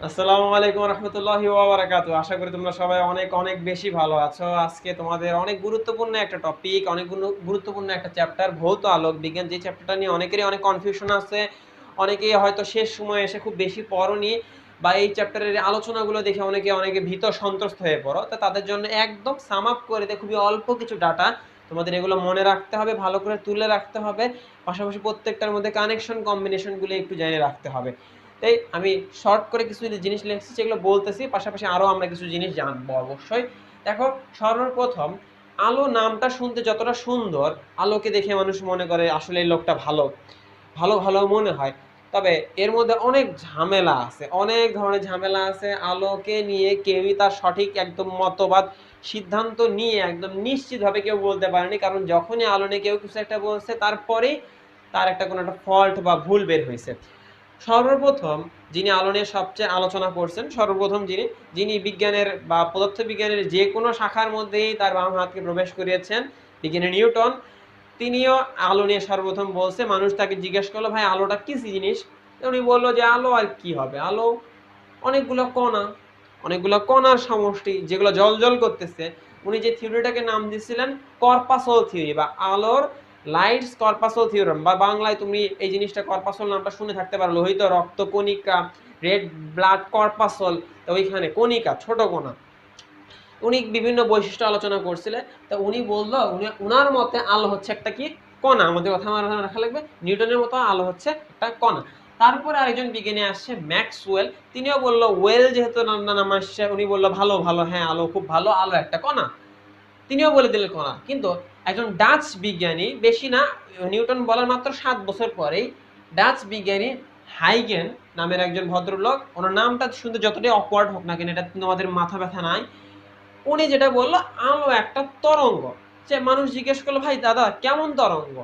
আসসালামু আলাইকুম রহমতুল্লাহি ওয়া বারাকাতু। আশা করি তোমরা সবাই অনেক অনেক বেশি ভালো আছো। আজকে তোমাদের অনেক গুরুত্বপূর্ণ একটা টপিক, অনেক গুরুত্বপূর্ণ একটা চ্যাপ্টার, ভৌত আলোক বিজ্ঞান। যে চ্যাপ্টারটা নিয়ে অনেকেরই অনেক কনফিউশন আছে, অনেকেই হয়তো শেষ সময়ে এসে খুব বেশি পড়নি, বা এই চ্যাপ্টারের আলোচনাগুলো দেখে অনেকে ভীত সন্ত্রস্ত হয়ে পড়ো। তো তাদের জন্য একদম সাম আপ করে দিয়ে খুবই অল্প কিছু ডাটা তোমাদের এগুলো মনে রাখতে হবে, ভালো করে তুলে রাখতে হবে, পাশাপাশি প্রত্যেকটার মধ্যে কানেকশন কম্বিনেশনগুলো একটু জেনে রাখতে হবে। তাই আমি শর্ট করে কিছু জিনিস লিখছি, যেগুলো বলতেছি, পাশাপাশি আরও আমরা কিছু জিনিস জানবো অবশ্যই। দেখো, সর্বপ্রথম আলো নামটা শুনতে যতটা সুন্দর, আলোকে দেখে মানুষ মনে করে আসলে এই লোকটা ভালো ভালো ভালো মনে হয়। তবে এর মধ্যে অনেক ঝামেলা আছে, অনেক ধরনের ঝামেলা আছে। আলোকে নিয়ে কেউই তার সঠিক একদম মতবাদ সিদ্ধান্ত নিয়ে একদম নিশ্চিতভাবে কেউ বলতে পারেনি, কারণ যখনই আলো নিয়ে কেউ কিছু একটা বলছে তারপরেই তার একটা কোনো একটা ফল্ট বা ভুল বের হয়েছে। সর্বপ্রথম যিনি আলো নিয়ে সবচেয়ে আলোচনা করছেন, সর্বপ্রথম যিনি যিনি বিজ্ঞানের বা পদার্থবিজ্ঞানের যে কোনো শাখার মধ্যেই তার বাম হাতকে প্রবেশ করিয়েছেন, বিজ্ঞানী নিউটন। তিনিও আলো নিয়ে সর্বপ্রথম বলছে। মানুষ তাকে জিজ্ঞেস করলো, ভাই আলোটা কি জিনিস? উনি বললো যে আলো আর কি হবে, আলো অনেকগুলো কণা, অনেকগুলো কণার সমষ্টি যেগুলো জল জল করতেছে। উনি যে থিওরিটাকে নাম দিয়েছিলেন কর্পাসল থিওরি, বা আলোর লাইটস কর্পাসল থিওরাম, বা বাংলায় তুমি এই জিনিসটা কর্পাসল নামটা শুনে থাকতে পারো, লোহিত রক্ত কণিকা, রেড ব্লাড কর্পাসল। তো ওইখানে কণিকা, ছোট কণা। উনি বিভিন্ন বৈশিষ্ট্য আলোচনা করছিলেন। তো উনি বললো, উনার মতে আলো হচ্ছে একটা কি কণা। আমাদের কথা রাখা লাগবে, নিউটনের মতো আলো হচ্ছে একটা কণা। তারপরে আরেকজন বিজ্ঞানী আসছে ম্যাক্সওয়েল, তিনিও বললো, ওয়েল যেহেতু নাম আসছে, উনি বললো ভালো ভালো, হ্যাঁ আলো খুব ভালো, আলো একটা কণা। তিনিও বলে দিলেন কণা। কিন্তু একজন ডাচ বিজ্ঞানী, বেশি না, নিউটন বলার মাত্র 7 বছর পরেই ডাচ বিজ্ঞানী হাইগেন নামের একজন ভদ্রলোক, ওনার নামটা শুনতে যতটাই অকওয়ার্ড হোক না কেন, এটা কিন্তু আমাদের মাথা ব্যথা নাই, উনি যেটা বললো আলো একটা তরঙ্গ। যে মানুষ জিজ্ঞেস করলো, ভাই দাদা কেমন তরঙ্গ?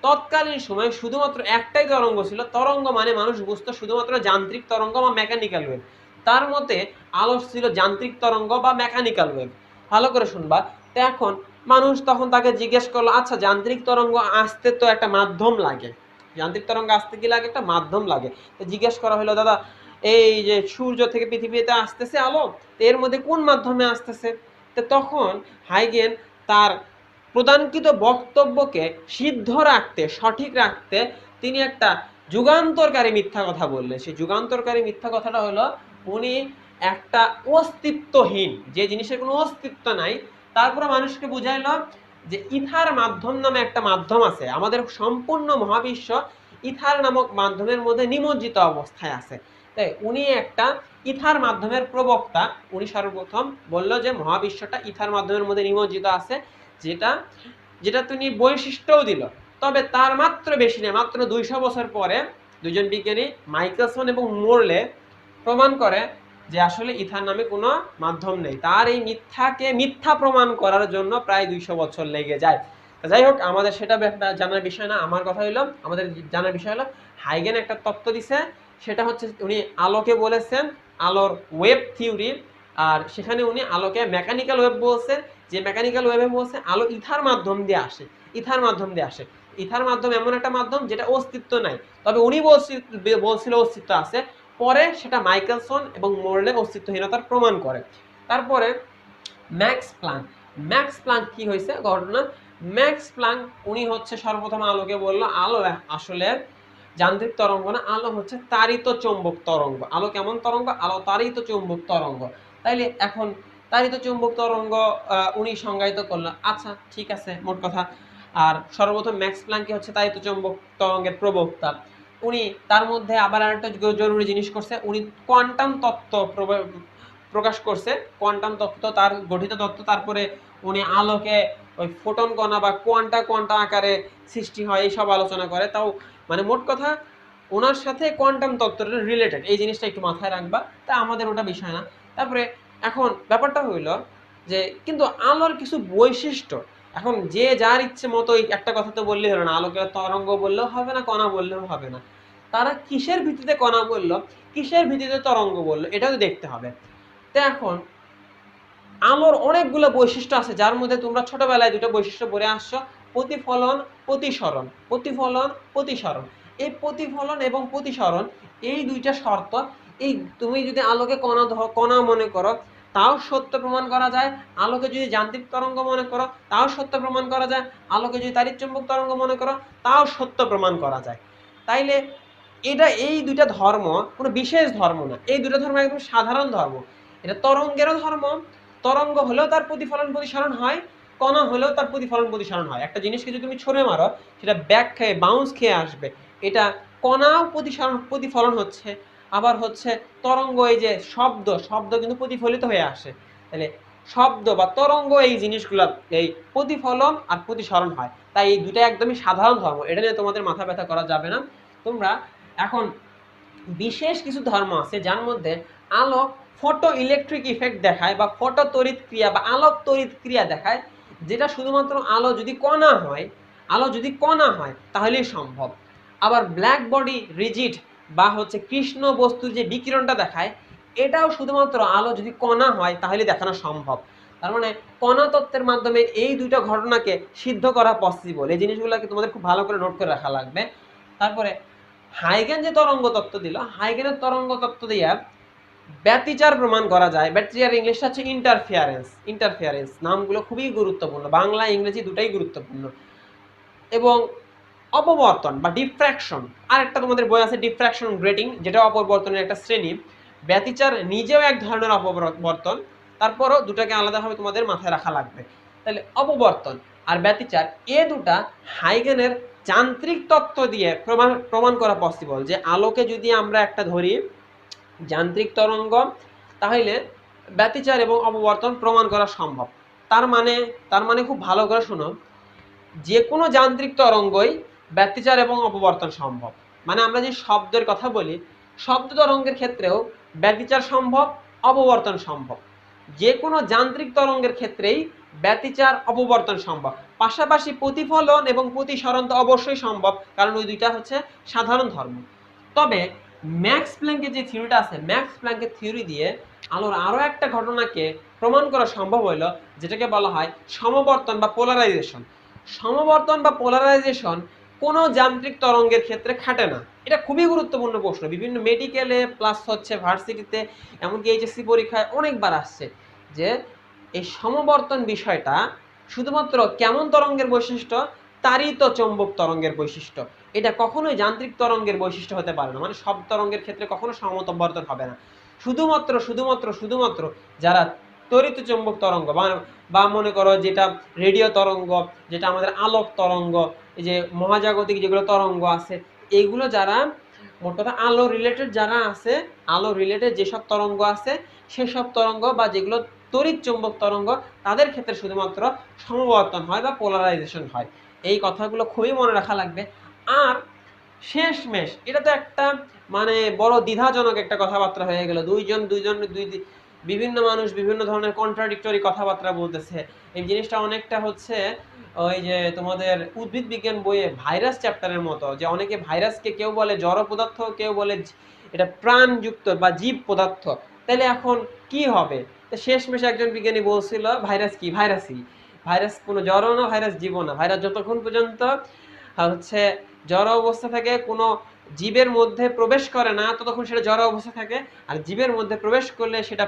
তৎকালীন সময় শুধুমাত্র একটাই তরঙ্গ ছিল। তরঙ্গ মানে মানুষ বুঝতো শুধুমাত্র যান্ত্রিক তরঙ্গ বা মেকানিক্যাল ওয়েভ। তার মতে আলো ছিল যান্ত্রিক তরঙ্গ বা মেকানিক্যাল ওয়েভ। ভালো করে শুনবা। তো এখন মানুষ তখন তাকে জিজ্ঞেস করলো, আচ্ছা যান্ত্রিক তরঙ্গ আসতে তো একটা মাধ্যম লাগে, যান্ত্রিক তরঙ্গ আসতে কি লাগে? একটা মাধ্যম লাগে। তো জিজ্ঞেস করা হলো, দাদা এই যে সূর্য থেকে পৃথিবীতে আসতেছে আলো, এর মধ্যে কোন মাধ্যমে আসতেছে? তো তখন হাইগেন তার প্রদানকৃত বক্তব্যকে সিদ্ধ রাখতে, সঠিক রাখতে, তিনি একটা যুগান্তরকারী মিথ্যা কথা বললেন। সেই যুগান্তরকারী মিথ্যা কথাটা হলো, উনি একটা অস্তিত্বহীন, যে জিনিসের কোনো অস্তিত্ব নাই, তারপরে মানুষকে বুঝাইলো যে ইথার মাধ্যম নামে একটা মাধ্যম আছে, আমাদের সম্পূর্ণ মহাবিশ্ব ইথার নামক মাধ্যমের মধ্যে নিমজ্জিত অবস্থায় আছে। তাই উনি একটা ইথার মাধ্যমের প্রবক্তা। উনি সর্বপ্রথম বলল যে মহাবিশ্বটা ইথার মাধ্যমের মধ্যে নিমজ্জিত আছে, যেটা যেটা তিনি বৈশিষ্ট্যও দিল। তবে তার মাত্র বেশি নেই, মাত্র 200 বছর পরে দুজন বিজ্ঞানী মাইকেলসন এবং মোরলে প্রমাণ করে যে আসলে ইথার নামে কোনো মাধ্যম নেই। তার এই মিথ্যাকে মিথ্যা প্রমাণ করার জন্য প্রায় 200 বছর লেগে যায়। যাই হোক, আমাদের সেটা জানার বিষয় না। আমার কথা হলো, আমাদের জানার বিষয় হলো হাইগেন একটা তত্ত্ব দিছে, সেটা হচ্ছে উনি আলোকে বলেছেন আলোর ওয়েব থিওরি। আর সেখানে উনি আলোকে মেকানিক্যাল ওয়েভ বলছেন, যে মেকানিক্যাল ওয়েভে বলছে আলো ইথার মাধ্যম দিয়ে আসে, ইথার মাধ্যম দিয়ে আসে। ইথার মাধ্যম এমন একটা মাধ্যম যেটা অস্তিত্ব নাই, তবে উনি বলছিল অস্তিত্ব আছে। পরে সেটা মাইকেলসন এবং মোরলে অস্তিত্বহীনতার প্রমাণ করে। তারপরে ম্যাক্স প্লাঙ্ক, ম্যাক্স প্লাঙ্ক কি হয়েছে ঘটনা? ম্যাক্স প্লাঙ্ক উনি হচ্ছে সর্বপ্রথম আলোকে বলল আলো আসলে যান্ত্রিক তরঙ্গ না, আলো হচ্ছে তাড়িত চৌম্বক তরঙ্গ। আলো কেমন তরঙ্গ? আলো তাড়িত চৌম্বক তরঙ্গ। তাইলে এখন তাড়িত চৌম্বক তরঙ্গ উনি সংজ্ঞায়িত করলো। আচ্ছা ঠিক আছে, মোট কথা। আর সর্বপ্রথম ম্যাক্স প্লাঙ্কই হচ্ছে তাড়িত চৌম্বক তরঙ্গের প্রবক্তা। উনি তার মধ্যে আবার আরেকটা জরুরি জিনিস করছে, উনি কোয়ান্টাম তত্ত্ব প্রকাশ করছে। কোয়ান্টাম তত্ত্ব, তার গঠিত তত্ত্ব। তারপরে উনি আলোকে ওই ফোটন কণা বা কোয়ান্টা কোয়ান্টা আকারে সৃষ্টি হয় এইসব আলোচনা করে। তাও মানে মোট কথা ওনার সাথে কোয়ান্টাম তত্ত্বটা রিলেটেড, এই জিনিসটা একটু মাথায় রাখবা। তা আমাদের ওটা বিষয় না। তারপরে এখন ব্যাপারটা হইল যে কিন্তু আলোর কিছু বৈশিষ্ট্য, এখন যে যার ইচ্ছে মতো একটা কথা তো বললেই হলো না, আলোকে তরঙ্গ বললেও হবে না, কণা বললেও হবে না। তারা কিসের ভিত্তিতে কণা বললো, কিসের ভিত্তিতে তরঙ্গ বললো, এটাও দেখতে হবে। তো এখন আলোর অনেকগুলো বৈশিষ্ট্য আছে, যার মধ্যে তোমরা ছোটবেলায় দুটো বৈশিষ্ট্য পড়ে আসছো, প্রতিফলন, প্রতিসরণ। প্রতিফলন, প্রতিসরণ, এই প্রতিফলন এবং প্রতিসরণ, এই দুইটা শর্ত, এই তুমি যদি আলোকে কণা মনে করো তাও সত্য প্রমাণ করা যায়, আলোকে যদি যান্ত্রিক তরঙ্গ মনে করো তাও সত্য প্রমাণ করা যায়, আলোকে যদি তাড়িৎচুম্বক তরঙ্গ মনে করো তাও সত্য প্রমাণ করা যায়। তাইলে এই দুইটা ধর্ম কোনো বিশেষ ধর্ম না, এই দুটো ধর্ম একদম সাধারণ ধর্ম। এটা তরঙ্গেরও ধর্ম, তরঙ্গ হলেও তার প্রতিফলন প্রতিসরণ হয়, কণা হলেও তার প্রতিফলন প্রতিসরণ হয়। একটা জিনিসকে যদি তুমি ছুঁড়ে মারো সেটা ব্যাক খেয়ে বাউন্স খেয়ে আসবে, এটা কণাও প্রতিফলন হচ্ছে, আবার হচ্ছে তরঙ্গ, এই যে শব্দ কিন্তু প্রতিফলিত হয়ে আসে। তাহলে শব্দ বা তরঙ্গ এই জিনিসগুলো এই প্রতিফলন আর প্রতিসরণ হয়, তাই এই দুটো একদমই সাধারণ ধর্ম, এটা নিয়ে তোমাদের মাথা ব্যথা করা যাবে না। তোমরা এখন বিশেষ কিছু ধর্ম আছে যার মধ্যে আলো ফটো ইলেকট্রিক ইফেক্ট দেখায় বা ফটো তড়িৎ ক্রিয়া বা আলোক তড়িৎ ক্রিয়া দেখায়, যেটা শুধুমাত্র আলো যদি কণা হয় তাহলেই সম্ভব। আবার ব্ল্যাক বডি রিজিড বা হচ্ছে কৃষ্ণ বস্তুর যে বিকিরণটা দেখায়, এটাও শুধুমাত্র আলো যদি কণা হয় তাহলে দেখানো সম্ভব। তার মানে কণা তত্ত্বের মাধ্যমে এই দুইটা ঘটনাকে সিদ্ধ করা পসিবল। এই জিনিসগুলোকে তোমাদের খুব ভালো করে নোট করে রাখা লাগবে। তারপরে হাইগেন যে তরঙ্গ তত্ত্ব দিল, হাইগেনের তরঙ্গ তত্ত্ব দিয়ে ব্যতিচার প্রমাণ করা যায়। ব্যতিচার ইংলিশটা হচ্ছে ইন্টারফিয়ারেন্স। নামগুলো খুবই গুরুত্বপূর্ণ, বাংলা ইংরেজি দুটাই গুরুত্বপূর্ণ। এবং অপবর্তন বা ডিফ্র্যাকশন, আরেকটা তোমাদের বই আছে ডিফ্র্যাকশন গ্রেটিং, যেটা অপবর্তনের একটা শ্রেণী। ব্যতিচার নিজেও এক ধরনের অপবর্তন, তারপরও দুটাকে আলাদাভাবে তোমাদের মাথায় রাখা লাগবে। তাহলে অপবর্তন আর ব্যতিচার এ দুটা হাইগেনের যান্ত্রিক তত্ত্ব দিয়ে প্রমাণ করা পসিবল, যে আলোকে যদি আমরা একটা ধরি যান্ত্রিক তরঙ্গ, তাহলে ব্যতিচার এবং অপবর্তন প্রমাণ করা সম্ভব। তার মানে খুব ভালো করে শোনো, যে কোনো যান্ত্রিক তরঙ্গই ব্যতিচার এবং অপবর্তন সম্ভব। মানে আমরা যে শব্দের কথা বলি, শব্দ তরঙ্গের ক্ষেত্রেও ব্যতিচার সম্ভব, অপবর্তন সম্ভব। যে কোনো যান্ত্রিক তরঙ্গের ক্ষেত্রেই ব্যতিচার অপবর্তন সম্ভব, পাশাপাশি প্রতিফলন এবং প্রতিসরণ তো অবশ্যই সম্ভব, কারণ ওই দুইটা হচ্ছে সাধারণ ধর্ম। তবে ম্যাক্স প্ল্যাঙ্কের যে থিওরিটা আছে, ম্যাক্স প্ল্যাঙ্কের থিওরি দিয়ে আলোর আরো একটা ঘটনাকে প্রমাণ করা সম্ভব হইল, যেটাকে বলা হয় সমবর্তন বা পোলারাইজেশন। সমবর্তন বা পোলারাইজেশন কোনো যান্ত্রিক তরঙ্গের ক্ষেত্রে খাটে না। এটা খুবই গুরুত্বপূর্ণ প্রশ্ন, বিভিন্ন মেডিকেলে প্লাস হচ্ছে ভার্সিটিতে, এমনকি এইচএসসি পরীক্ষায় অনেকবার আসছে, যে এই সমবর্তন বিষয়টা শুধুমাত্র কেমন তরঙ্গের বৈশিষ্ট্য, তাড়িত চৌম্বক তরঙ্গের বৈশিষ্ট্য। এটা কখনোই যান্ত্রিক তরঙ্গের বৈশিষ্ট্য হতে পারে না, মানে সব তরঙ্গের ক্ষেত্রে কখনো সমবর্তন হবে না। শুধুমাত্র যারা তড়িৎ চৌম্বক তরঙ্গ বা মনে করো যেটা রেডিও তরঙ্গ, যেটা আমাদের আলোক তরঙ্গ, এই যে মহাজাগতিক যেগুলো তরঙ্গ আছে, এইগুলো যারা মোট কথা আলো রিলেটেড যারা আছে, আলো রিলেটেড যেসব তরঙ্গ আছে সেসব তরঙ্গ বা যেগুলো তড়িৎ চৌম্বক তরঙ্গ, তাদের ক্ষেত্রে শুধুমাত্র সমবর্তন হয় বা পোলারাইজেশন হয়। এই কথাগুলো খুবই মনে রাখা লাগবে। আর শেষমেশ এটা তো একটা মানে বড় দ্বিধাজনক একটা কথাবার্তা হয়ে গেল, বিভিন্ন মানুষ বিভিন্ন ধরনের কন্ট্রাডিক্টরি কথাবার্তা বলতেছে। এই জিনিসটা অনেকটা হচ্ছে ওই যে তোমাদের উদ্ভিদ বিজ্ঞান বইয়ে ভাইরাস চ্যাপ্টারের মতো, যে অনেকে ভাইরাসকে কেউ বলে জড় পদার্থ, কেউ বলে এটা প্রাণযুক্ত বা জীব পদার্থ। তাহলে এখন কি হবে? শেষমেশ একজন বিজ্ঞানী বলছিল ভাইরাস কি, ভাইরাস কোনো জড়ও না, ভাইরাস জীবও না। ভাইরাস যতক্ষণ পর্যন্ত হচ্ছে জড় অবস্থা থাকে, কোনো জীবের মধ্যে প্রবেশ করে না, ততক্ষণ সেটা জড় অবস্থা থাকে। আর জীবের মধ্যে প্রবেশ করলে সেটা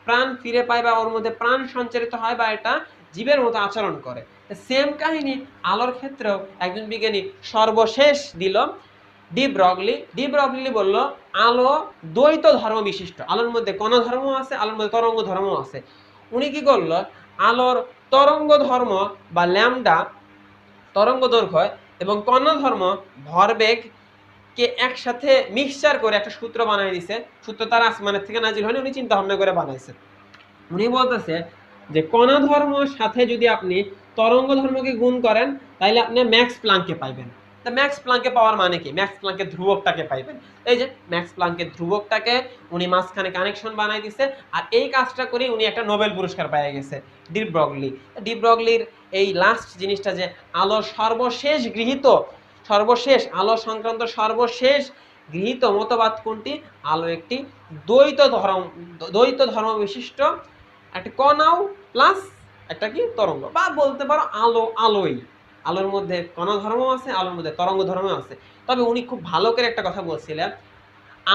প্রাণ ফিরে পায় বা ওর মধ্যে প্রাণ সঞ্চারিত হয় বা এটা জীবের মতো আচরণ করে। সেম কাহিনী আলোর ক্ষেত্রেও একজন বিজ্ঞানী সর্বশেষ দিল ডি ব্রগলি বলল আলো দ্বৈত ধর্ম বিশিষ্ট, আলোর মধ্যে কণা ধর্ম আছে, আলোর মধ্যে তরঙ্গ ধর্ম আছে। উনি কি করলো, আলোর তরঙ্গ ধর্ম বা ল্যামডা তরঙ্গ দৈর্ঘ্য এবং কণা ধর্ম ভরবেগ কে একসাথে মিক্সচার করে একটা সূত্র বানাই দিছে। সূত্র তার আসমানের থেকে নাজিল হয়নি, উনি চিন্তা ভাবনা করে বানাইছে। উনি বলতেছে যে কণা ধর্মের সাথে যদি আপনি তরঙ্গ ধর্মকে গুণ করেন তাহলে আপনি ম্যাক্স প্লাঙ্কে পাইবেন। তা ম্যাক্স প্লাঙ্কে পাওয়ার মানে কি? ম্যাক্স প্লাঙ্কের ধ্রুবকটাকে পাইবেন। এই যে ম্যাক্স প্লাঙ্কের ধ্রুবকটাকে উনি মাঝখানে কানেকশন বানাই দিছে, আর এই কাজটা করে উনি একটা নোবেল পুরস্কার পেয়ে গেছে, ডি ব্রগলির এই লাস্ট জিনিসটা, যে আলোর আলো সংক্রান্ত সর্বশেষ গৃহীত মতবাদ কোনটি? আলো একটি দ্বৈত ধর্ম বিশিষ্ট একটা কণাও প্লাস একটা কি তরঙ্গ, বা বলতে পারো আলোর মধ্যে কণা ধর্ম আছে, আলোর মধ্যে তরঙ্গ ধর্ম আছে। তবে উনি খুব ভালো করে একটা কথা বলছিলেন,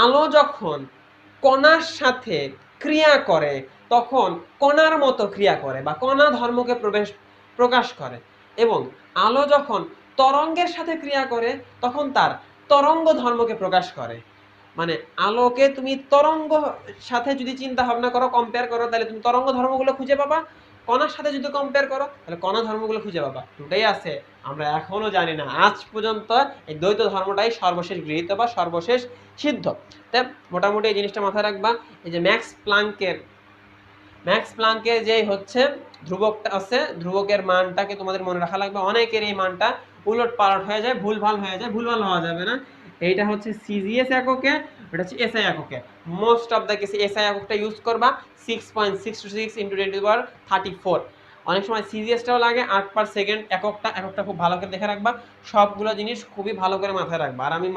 আলো যখন কণার সাথে ক্রিয়া করে তখন কণার মতো ক্রিয়া করে বা কণা ধর্মকে প্রকাশ করে, এবং আলো যখন তরঙ্গের সাথে ক্রিয়া করে তখন তার তরঙ্গ ধর্মকে প্রকাশ করে। মানে আলোকে তুমি তরঙ্গ সাথে যদি চিন্তা ভাবনা করো, কম্পেয়ার করো, তাহলে তুমি তরঙ্গ ধর্মগুলো খুঁজে পাবা। কণার সাথে যদি কম্পেয়ার করো তাহলে কণা ধর্মগুলো খুঁজে পাবা। দুটাই আছে, আমরা এখনো জানি না। আজ পর্যন্ত এই দ্বৈত ধর্মটাই সর্বশেষ গৃহীত বা সর্বশেষ সিদ্ধ। তাই মোটামুটি এই জিনিসটা মাথায় রাখবা। এই যে ম্যাক্স প্লাঙ্কের যে হচ্ছে ধ্রুবকটা আছে, ধ্রুবকের মানটাকে তোমাদের মনে রাখা লাগবে। অনেকের এই মানটা উলট পালট হয়ে যায়, ভুলভাল হয়ে যায়। ভুলভাল হওয়া যাবে না। এইটা হচ্ছে সিজিএস এককে, এটা হচ্ছে এসআই এককে। মোস্ট অফ দ্য কেসে এসআই এককটা ইউজ করবা 6.626 × 10⁻34। অনেক সময় সিজিএসটাও লাগে 8/সেকেন্ড এককটা খুব ভালো করে দেখে রাখবা। সবগুলো জিনিস খুবই ভালো করে মাথায় রাখবা। আর আমি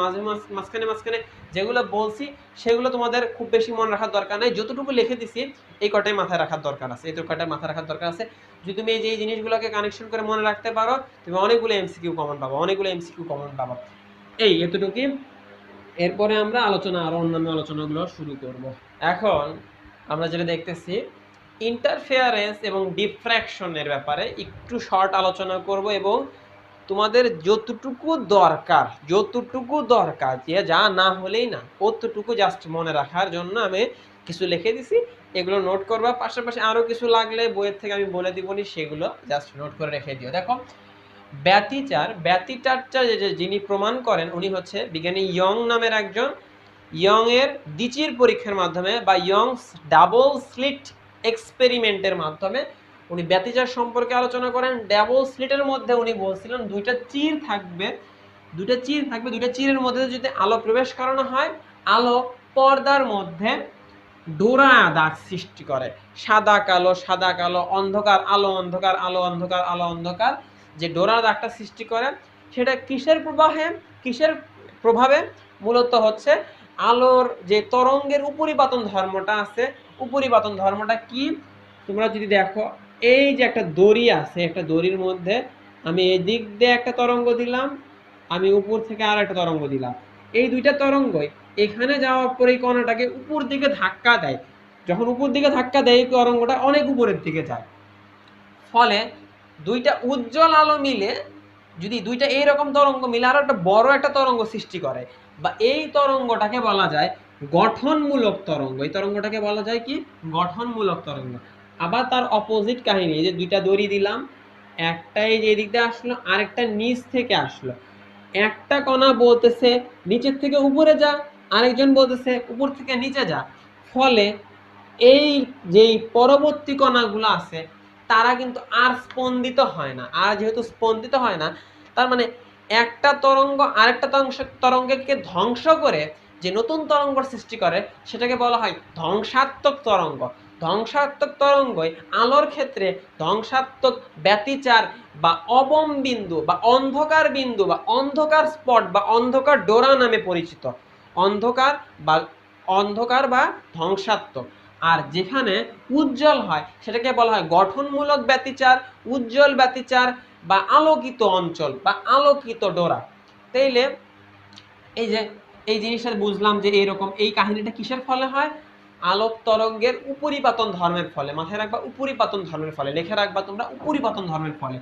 মাঝখানে যেগুলো বলছি সেগুলো তোমাদের খুব বেশি মনে রাখার দরকার নাই। যতটুকু লিখে দিছি এই কটাই মাথায় রাখার দরকার আছে, এই কটাই মাথায় রাখার দরকার আছে। যদি তুমি এই জিনিসগুলোকে কানেকশন করে মনে রাখতে পারো, তুমি অনেকগুলো এমসিকিউ কমন পাবা। এই এতটুকুই। এরপরে আমরা আরো অন্যান্য আলোচনাগুলো শুরু করব। এখন আমরা যেটা দেখতেছি, ইন্টারফেয়ারেন্স এবং ডিফ্র্যাকশনের ব্যাপারে একটু শর্ট আলোচনা করব, এবং তোমাদের যতটুকু দরকার যে যা না হলেই না, অতটুকু জাস্ট মনে রাখার জন্য আমি কিছু লিখে দিছি, এগুলো নোট করবা। পাশাপাশি আরো কিছু লাগলে বইয়ের থেকে আমি বলে দিবনি, সেগুলো জাস্ট নোট করে রেখে দিও। দেখো, ব্যতিচারটা যিনি প্রমাণ করেন উনি হচ্ছে বিজ্ঞানী ইয়ং নামের একজন। ইয়ং এর দ্বিচির পরীক্ষার মাধ্যমে বা ইয়ংস ডাবল স্লিট এক্সপেরিমেন্টের মাধ্যমে উনি ব্যতিচার সম্পর্কে আলোচনা করেন। ডাবল স্লিটের মধ্যে উনি বলছিলেন দুইটা চির থাকবে, দুইটা চিরের মধ্যে যদি আলো প্রবেশ করানো হয়, আলো পর্দার মধ্যে ডোরা দাগ সৃষ্টি করে। সাদা কালো, অন্ধকার আলো, অন্ধকার, যে ডোরা দাগটা সৃষ্টি করে সেটা কিসের প্রভাবে? মূলত হচ্ছে আলোর যে তরঙ্গের উপরিপাতন ধর্মটা আছে। উপরিপাতন ধর্মটা কি? তোমরা যদি দেখো, এই যে একটা দড়ি আছে, একটা দড়ির মধ্যে আমি এই দিক দিয়ে একটা তরঙ্গ দিলাম, আমি উপর থেকে আর একটা তরঙ্গ দিলাম। এই দুইটা তরঙ্গই এখানে যাওয়ার পরে কণাটাকে উপর দিকে ধাক্কা দেয়। যখন উপর দিকে ধাক্কা দেয়, এই তরঙ্গটা অনেক উপরের দিকে যায়। ফলে দুইটা উজ্জ্বল আলো মিলে, যদি দুইটা এইরকম তরঙ্গ মিলে আরো একটা বড় একটা তরঙ্গ সৃষ্টি করে, বা এই তরঙ্গটাকে বলা যায় গঠনমূলক তরঙ্গ। এই তরঙ্গটাকে বলা যায় কি? গঠনমূলক তরঙ্গ। আবার তার অপোজিট কাহিনী, যে দুইটা দড়ি দিলাম, একটা এই যে এদিক দিয়ে আসলো, আরেকটা নিচ থেকে আসলো। একটা কণা বলতেছে নিচের থেকে উপরে যা, আরেকজন বলতেছে উপর থেকে নিচে যা। ফলে এই যেই পরবর্তী কণাগুলো আছে তারা কিন্তু আর স্পন্দিত হয় না। আর যেহেতু স্পন্দিত হয় না, তার মানে একটা তরঙ্গ আরেকটা তরঙ্গকে ধ্বংস করে যে নতুন তরঙ্গ সৃষ্টি করে, সেটাকে বলা হয় ধ্বংসাত্মক তরঙ্গ। ধ্বংসাত্মক তরঙ্গই আলোর ক্ষেত্রে ধ্বংসাত্মক ব্যতিচার বা অবম বিন্দু বা অন্ধকার স্পট বা অন্ধকার ডোরা নামে পরিচিত। অন্ধকার বা ধ্বংসাত্মক। আর যেখানে উজ্জ্বল হয় সেটাকে বলা হয় গঠনমূলক ব্যতিচার, উজ্জ্বল ব্যতিচার বা আলোকিত অঞ্চল বা আলোকিত ডোরা। তাইলে এই জিনিসটা বুঝলাম যে এইরকম এই কাহিনীটা কিসের ফলে হয়? আলোক তরঙ্গের উপরিপাতন ধর্মের ফলে। মাথায় রাখবা, উপরিপাতন ধর্মের ফলে। লিখে রাখবা তোমরা, উপরিপাতন ধর্মের ফলে।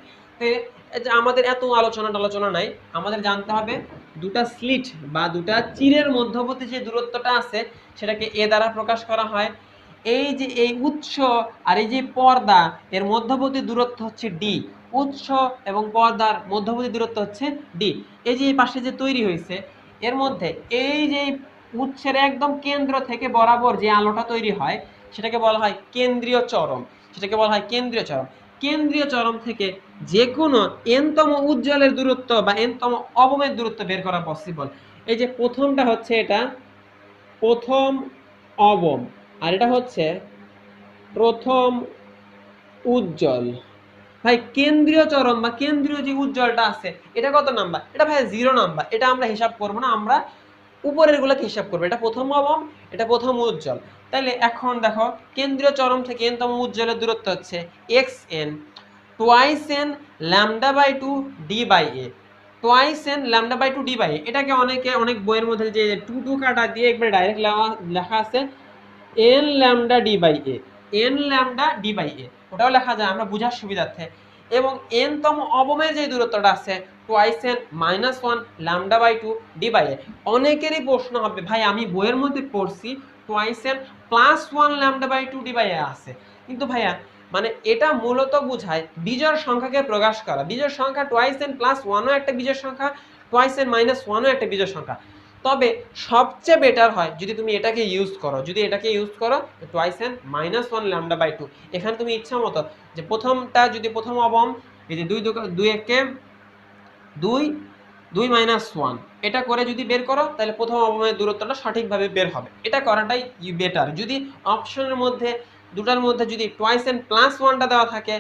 আমাদের এত আলোচনা নাই, আমাদের জানতে হবে দুটা স্লিট বা দুটা চিরের মধ্যবর্তী যে দূরত্বটা আছে সেটাকে এ দ্বারা প্রকাশ করা হয়। এই যে এই উৎস আর এই যে পর্দা, এর মধ্যবর্তী দূরত্ব হচ্ছে ডি। উৎস এবং পর্দার মধ্যবর্তী দূরত্ব হচ্ছে ডি। এই যে এই পাশে যে তৈরি হয়েছে, এর মধ্যে এই যে উৎসের একদম কেন্দ্র থেকে বরাবর যে আলোটা তৈরি হয় সেটাকে বলা হয় কেন্দ্রীয় চরম। কেন্দ্রীয় চরম থেকে যে কোনো এনতম উজ্জ্বলের দূরত্ব বা এনতম অবমের দূরত্ব বের করা পসিবল। এই যে প্রথমটা হচ্ছে এটা প্রথম অবম, আর এটা হচ্ছে প্রথম উজ্জ্বল। ভাই কেন্দ্রীয় চরম বা কেন্দ্রীয় যে উজ্জ্বলটা আছে এটা কত নাম্বার? এটা ভাই 0 নাম্বার। এটা আমরা হিসাব করব না, আমরা উপরের গুলোকে হিসাব করবো। এটা প্রথম অবম, এটা প্রথম উজ্জ্বল। তাহলে এখন দেখো, কেন্দ্রীয় চরম থেকে এনতম উজ্জ্বলের দূরত্ব হচ্ছে xn twice n λ/2 d/a, twice n λ/2 d/a। এটাকে অনেক বইয়ের মধ্যে যে 2 কাটা দিয়ে একবার ডাইরেক্ট লেখা আছে N lambda D by A, N lambda D by A, ওটাও লেখা যায় আমরা বোঝার সুবিধার্থে। এবং এন তম অবমের যে দূরত্বটা আছে twice N minus one lambda by two D by A. অনেকেরই প্রশ্ন হবে ভাই আমি বইয়ের মধ্যে পড়ছি twice N plus one lambda by two D by A আছে, কিন্তু ভাইয়া মানে এটা মূলত বোঝায় বিজোড় সংখ্যাকে প্রকাশ করা। বিজোড় সংখ্যা টোয়াইস এন প্লাস ওয়ানও একটা বিজোড় সংখ্যা, টোয়াইস এন মাইনাস ওয়ানও একটা বিজোড় সংখ্যা। তবে সবচেয়ে বেটার হয় যদি তুমি এটাকে ইউজ করো, যদি এটাকে ইউজ করো twice N minus one lambda by two. এখানে তুমি ইচ্ছা মতো যে প্রথমটা যদি প্রথম অবম এই যে দুই একে দুই, দুই মাইনাস ওয়ান, এটা করে যদি বের করো তাহলে প্রথম অবমের দূরত্বটা সঠিকভাবে বের হবে। এটা করাটাই বেটার। যদি অপশনের মধ্যে দুটার মধ্যে যদি টোয়াইস এন প্লাস ওয়ানটা দেওয়া থাকে,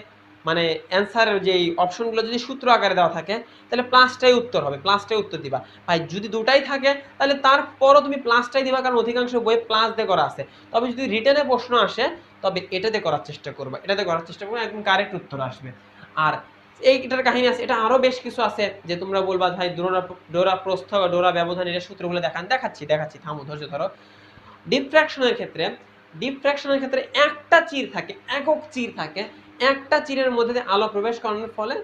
মানে অ্যান্সারের যেই অপশনগুলো যদি সূত্র আকারে দেওয়া থাকে, তাহলে প্লাসটাই উত্তর হবে, প্লাসটাই উত্তর দিবা। ভাই যদি দুটাই থাকে তাহলে তারপরও তুমি প্লাসটাই দিবা, কারণ অধিকাংশ বই প্লাস দিয়ে করা আছে। তবে যদি রিটেনে প্রশ্ন আসে তবে এটাতে করার চেষ্টা করবা, এটাতে করার চেষ্টা করবে, একদম কারেক্ট উত্তর আসবে। আর এইটার কাহিনী আছে, এটা আরো বেশ কিছু আছে যে তোমরা বলবা ভাই ডোরা প্রস্থ বা ডোরা ব্যবধান এর সূত্রগুলো দেখাচ্ছি, থামো ধৈর্য ধরো। ডিফ্র্যাকশনের ক্ষেত্রে একটা চির থাকে, একক চির থাকে। একটা চিরের মধ্যে দিয়ে আলো প্রবেশ করানোর ফলে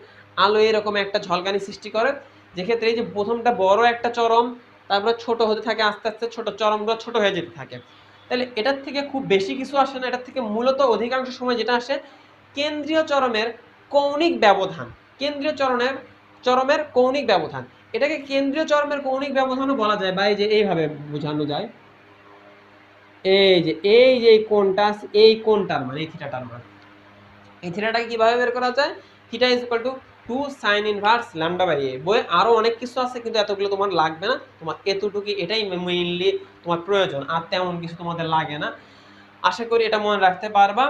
আলো এরকম একটা ঝলকানি সৃষ্টি করে, যেক্ষেত্রে এই যে প্রথমটা বড় একটা চরম, তারপরে ছোট হতে থাকে, আস্তে আস্তে ছোট চরমগুলো ছোট হয়ে যেতে থাকে। তাহলে এটার থেকে খুব বেশি কিছু আসে না, এটার থেকে মূলত অধিকাংশ সময় যেটা আসে কেন্দ্রীয় চরমের কৌণিক ব্যবধান, কেন্দ্রীয় চরমের কৌণিক ব্যবধান। এটাকে কেন্দ্রীয় চরমের কৌণিক ব্যবধানও বলা যায়, বা এই যে এইভাবে বোঝানো যায়, এই কোণটা, এই কোণটার মান, এই থিটাটার মান। এই থিটাটাকে কিভাবে বের করা যায়? Theta is equal to 2 sin inverse lambda by A. বইয়ে আরো অনেক কিছু আছে কিন্তু এতগুলো তোমার লাগবে না, তোমার এতটুকু এটাই মেইনলি তোমার প্রয়োজন, আর তেমন কিছু তোমাদের লাগে না। আশা করি এটা মনে রাখতে পারবা।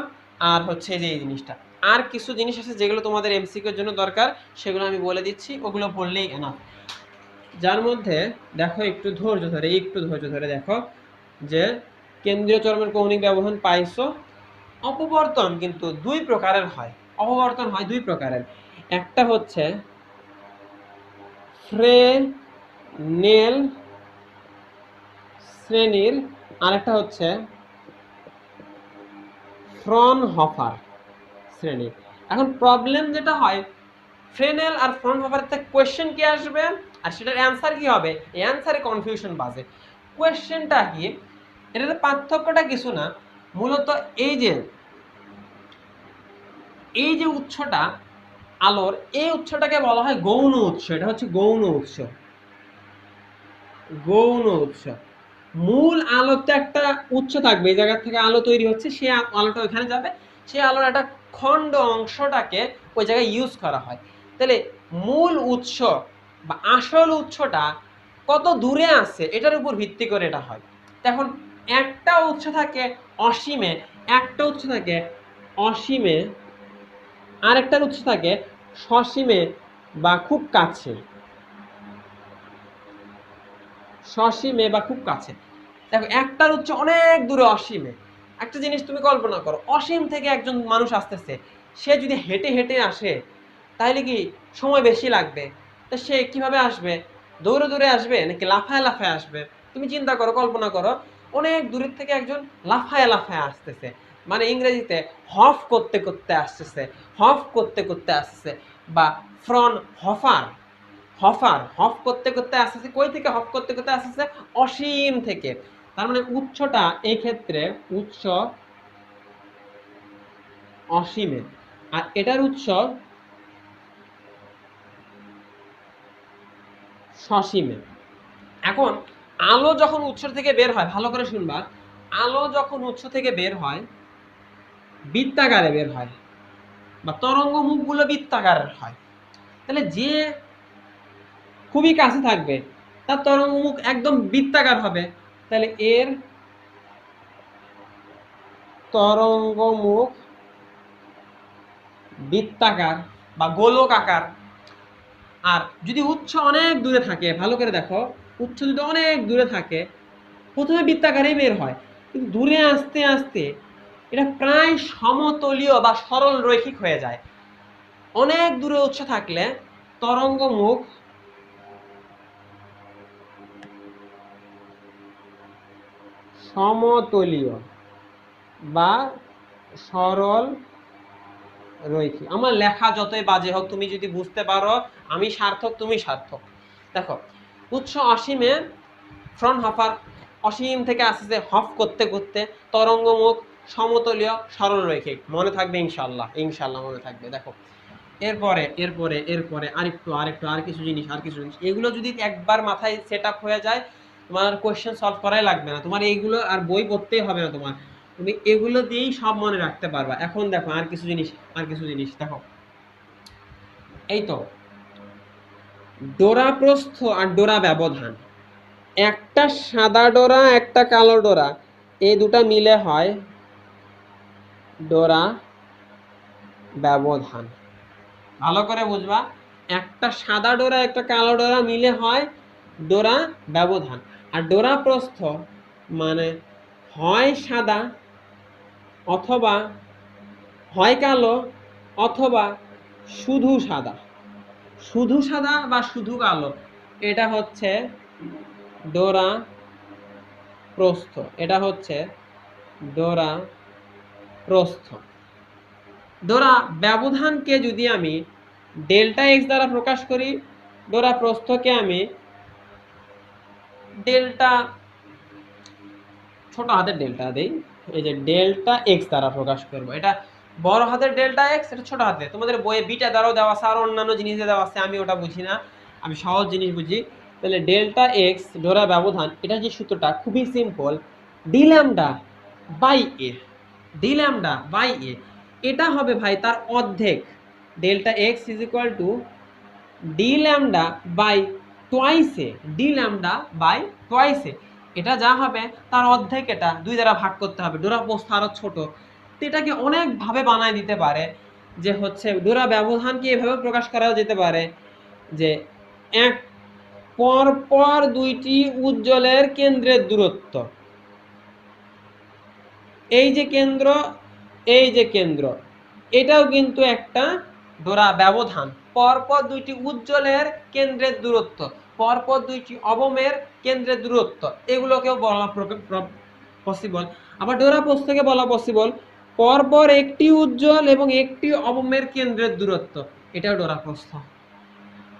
আর হচ্ছে যে এই জিনিসটা, আর কিছু জিনিস আছে যেগুলো তোমাদের এমসিকিউর জন্য দরকার, সেগুলো আমি বলে দিচ্ছি, ওগুলো পড়লেই এনাফ। যার মধ্যে দেখো একটু ধৈর্য ধরে দেখো যে কেন্দ্রীয় চরমের কৌণিক ব্যবধান পাইছো। অপবর্তন কিন্তু দুই প্রকারের হয়, দুই প্রকারের। একটা হচ্ছে ফ্রেনেল শ্রেণীর, আরেকটা হচ্ছে ফ্রনহফার শ্রেণীর। এখন প্রবলেম যেটা হয় ফ্রেনেল আর ফ্রনহফার থেকে কোয়েশ্চেন কি আসবে আর সেটার অ্যান্সার কি হবে, এই অ্যান্সারে কনফিউশন বাজে। কোয়েশ্চেনটা কি, এটাতে পার্থক্যটা কিছু না, মূলত এই যে উৎসটা আলোর, এই উৎসটাকে বলা হয় গৌণ উৎস। এটা হচ্ছে গৌণ উৎস। মূল আলোতে একটা উৎস থাকবে, এই জায়গা থেকে আলো তৈরি হচ্ছে, সে আলোটা ওইখানে যাবে, সেই আলোর একটা খণ্ড অংশটাকে ওই জায়গায় ইউজ করা হয়। তাহলে মূল উৎস বা আসল উৎসটা কত দূরে আছে এটার উপর ভিত্তি করে এটা হয়। এখন একটা উৎস থাকে অসীমে, আরেকটার উৎস থাকে সসীমে বা খুব কাছে, দেখো একটার উৎস অনেক দূরে অসীমে। একটা জিনিস তুমি কল্পনা করো, অসীম থেকে একজন মানুষ আসতেছে, সে যদি হেঁটে হেঁটে আসে তাহলে কি সময় বেশি লাগবে? তো সে কিভাবে আসবে? দৌড়ে দৌড়ে আসবে নাকি লাফায় লাফায় আসবে? তুমি চিন্তা করো, কল্পনা করো, অনেক দূরের থেকে একজন লাফায় লাফায় আসতেছে, মানে ইংরেজিতে হফ করতে করতে আসতেছে, বা ফ্রন হফার, হফ করতে করতে আসতেছে। কই থেকে হফ করতে করতে আসতেছে? অসীম থেকে। তার মানে উৎসটা এই ক্ষেত্রে উৎস অসীমে, আর এটার উৎস সসীমে। এখন আলো যখন উৎস থেকে বের হয়, ভালো করে শুনবা, আলো যখন উৎস থেকে বের হয় বৃত্তাকারে বের হয়, বা তরঙ্গ মুখগুলো বৃত্তাকারের হয়। তাহলে যে খুবই কাছে থাকবে তার তরঙ্গ মুখ একদম বৃত্তাকার হবে, তাহলে এর তরঙ্গ মুখ বৃত্তাকার বা গোলক আকার। আর যদি উৎস অনেক দূরে থাকে, ভালো করে দেখো, উৎস যদি অনেক দূরে থাকে প্রথমে বৃত্তাকারেই বের হয়, কিন্তু দূরে আস্তে আস্তে এটা প্রায় সমতলীয় বা সরল রৈখিক হয়ে যায়। অনেক দূরে উৎস থাকলে তরঙ্গ মুখ সমতলীয় বা সরল রৈখিক। আমার লেখা যতই বাজে হোক, তুমি যদি বুঝতে পারো আমি সার্থক, তুমি সার্থক। দেখো, উৎস অসীমে ফ্রনহফার অসীম থেকে আস্তে আস্তে হফ করতে করতে তরঙ্গমুখ সমতলীয় সরল রৈখিক। মনে থাকবে ইনশাল্লাহ, ইনশাল্লাহ মনে থাকবে। দেখো, এরপরে এরপরে এরপরে আরেকটু আর কিছু জিনিস, এগুলো যদি একবার মাথায় সেট আপ হয়ে যায়, তোমার কোয়েশ্চেন সলভ করাই লাগবে না, তোমার এইগুলো আর বই পড়তেই হবে না তোমার, তুমি এগুলো দিয়েই সব মনে রাখতে পারবা। এখন দেখো আর কিছু জিনিস দেখো, এই তো ডোরা প্রস্থ আর ডোরা ব্যবধান। একটা সাদা ডোরা একটা কালো ডোরা, এই দুটা মিলে হয় ডোরা ব্যবধান। ভালো করে বুঝবা, একটা সাদা ডোরা একটা কালো ডোরা মিলে হয় ডোরা ব্যবধান। আর ডোরা প্রস্থ মানে হয় সাদা অথবা হয় কালো অথবা শুধু সাদা, শুধু সাদা বা শুধু কালো, এটা হচ্ছে ডোরা প্রস্থ, এটা হচ্ছে ডোরা প্রস্থ। ডোরা ব্যবধানকে যদি আমি ডেল্টা এক্স দ্বারা প্রকাশ করি, ডোরা প্রস্থকে আমি ডেল্টা, ছোট হাতের ডেল্টা দেই, এই যে ডেল্টা এক্স দ্বারা প্রকাশ করব। এটা বড় হাতের ডেল্টা এক্স, এটা ছোট হাতে। তোমাদের বইয়ে বিটা দ্বারাও দেওয়া আছে, আর অন্যান্য জিনিস দেওয়া আছে, আমি ওটা বুঝি না, আমি সহজ জিনিস বুঝি। তাহলে ডেল্টা এক্স ডোরা ব্যবধান, এটা যে সূত্রটা খুবই simple, D lambda by A, D lambda by A, এটা হবে ভাই তার অর্ধেক। Delta X is equal to D lambda by twice A, D lambda by twice A, এটা যা হবে তার অর্ধেক, এটা 2 দ্বারা ভাগ করতে হবে। ডোরা প্রস্থ আরো ছোট, তো এটাকে অনেকভাবে বানায় দিতে পারে, যে হচ্ছে ডোরা ব্যবধানকে এভাবে প্রকাশ করা যেতে পারে যে এক পরপর দুইটি উজ্জ্বলের কেন্দ্রের দূরত্ব, এই যে কেন্দ্র, এই যে কেন্দ্র, এটাও কিন্তু একটা ডোরা ব্যবধান। পরপর দুইটি উজ্জ্বলের কেন্দ্রের দূরত্ব, পরপর দুইটি অবমের কেন্দ্রের দূরত্ব, এগুলোকেও বলা পসিবল। আবার ডোরা প্রস্থকে বলা পসিবল পরপর একটি উজ্জ্বল এবং একটি অবমের কেন্দ্রের দূরত্ব, এটাও ডোরা প্রস্থ।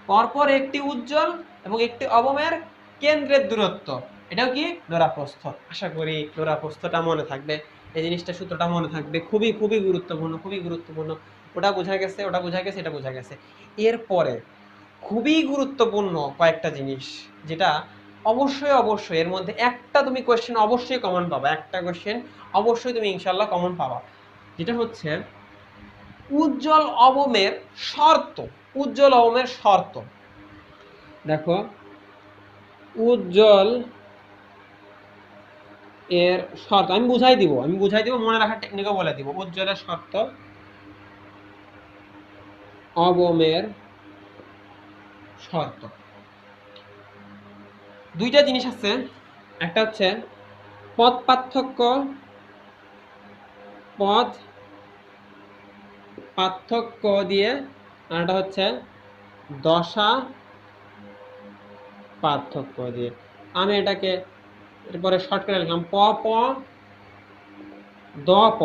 পরপর একটি উজ্জ্বল এবং একটি অবমের কেন্দ্রের দূরত্ব, এটাও কি ডোরা প্রস্থ। আশা করি ডোরা প্রস্থটা মনে থাকবে, এই জিনিসটা সূত্রটা মনে থাকবে, খুবই খুবই গুরুত্বপূর্ণ, খুবই গুরুত্বপূর্ণ। ওটা বোঝা গেছে, ওটা বোঝা গেছে, এটা বোঝা গেছে। এরপরে খুবই গুরুত্বপূর্ণ কয়েকটা জিনিস, যেটা অবশ্যই অবশ্যই এর মধ্যে একটা তুমি কোয়েশ্চেন অবশ্যই কমন পাবা, একটা কোয়েশ্চেন অবশ্যই তুমি ইনশাল্লাহ কমন পাবা, যেটা হচ্ছে উজ্জ্বল অবমের শর্ত। উজ্জ্বল অবমের শর্ত দেখো, উজ্জ্বল এর শর্ত আমি বুঝাই দিব, মনে রাখার টেকনিকও বলে দিব। উজ্জ্বলের শর্ত, অবমের শর্ত, দুইটা জিনিস আছে, একটা হচ্ছে পথ পার্থক্য, পথ পার্থক্য দিয়ে, আর একটা হচ্ছে দশা পার্থক্য দিয়ে। আমি এটাকে এরপরে শর্ট করে লিখলাম প প দ প,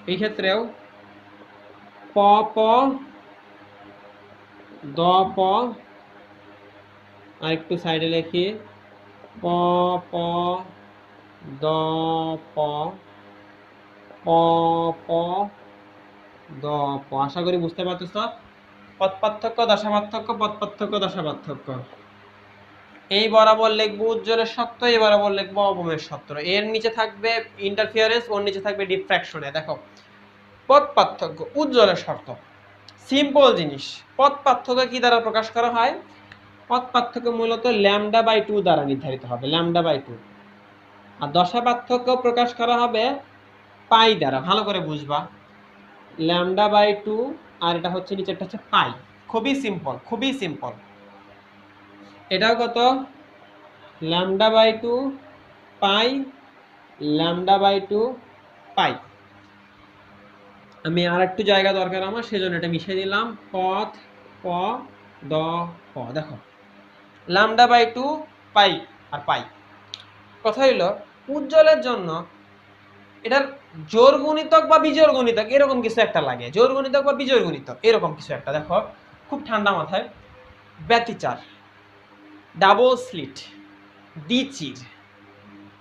এই ক্ষেত্রেও প প দ প, আর একটু সাইডে লিখি প প দ প, প প দ প। আশা করি বুঝতে পারতেছ। পথ পার্থক্য, দশা পার্থক্য, পথ পার্থক্য, দশা পার্থক্য। এই বরাবর লিখবো উজ্জ্বলের শর্ত, এই বরাবর লিখবো অবমের শর্ত। এর নিচে থাকবে ইন্টারফিয়ারেন্স, ওর নিচে থাকবে ডিফ্র্যাকশনে। দেখো, পথ পার্থক্য, উজ্জ্বলের শর্ত, সিম্পল জিনিস। পথ পার্থক্য কি দ্বারা প্রকাশ করা হয়? পথ পার্থক্য মূলত ল্যামডা বাই 2 দ্বারা নির্ধারিত হবে, ল্যামডা বাই 2। আর দশা পার্থক্য প্রকাশ করা হবে পাই দ্বারা। ভালো করে বুঝবা, ল্যামডা বাই 2, আর এটা হচ্ছে নিচেরটা হচ্ছে পাই। খুবই সিম্পল, খুবই সিম্পল। এটাও কত? Lambda by 2 pi, lambda by 2 pi. আমি আর একটু জায়গা দরকার আমার, সেজন্য এটা মিশিয়ে দিলাম। পথ প দ প। দেখো, ল্যামডা বাই 2 পাই আর পাই। কথা হইল উজ্জ্বলের জন্য এটার জোর গুণিতক বা বিজোড় গুণিতক এরকম কিছু একটা লাগে, জোর গুণিতক বা বিজোড় গুণিতক এরকম কিছু একটা। দেখো খুব ঠান্ডা মাথায়, ব্যতিচার, ডাবল স্লিট, দ্বিচির,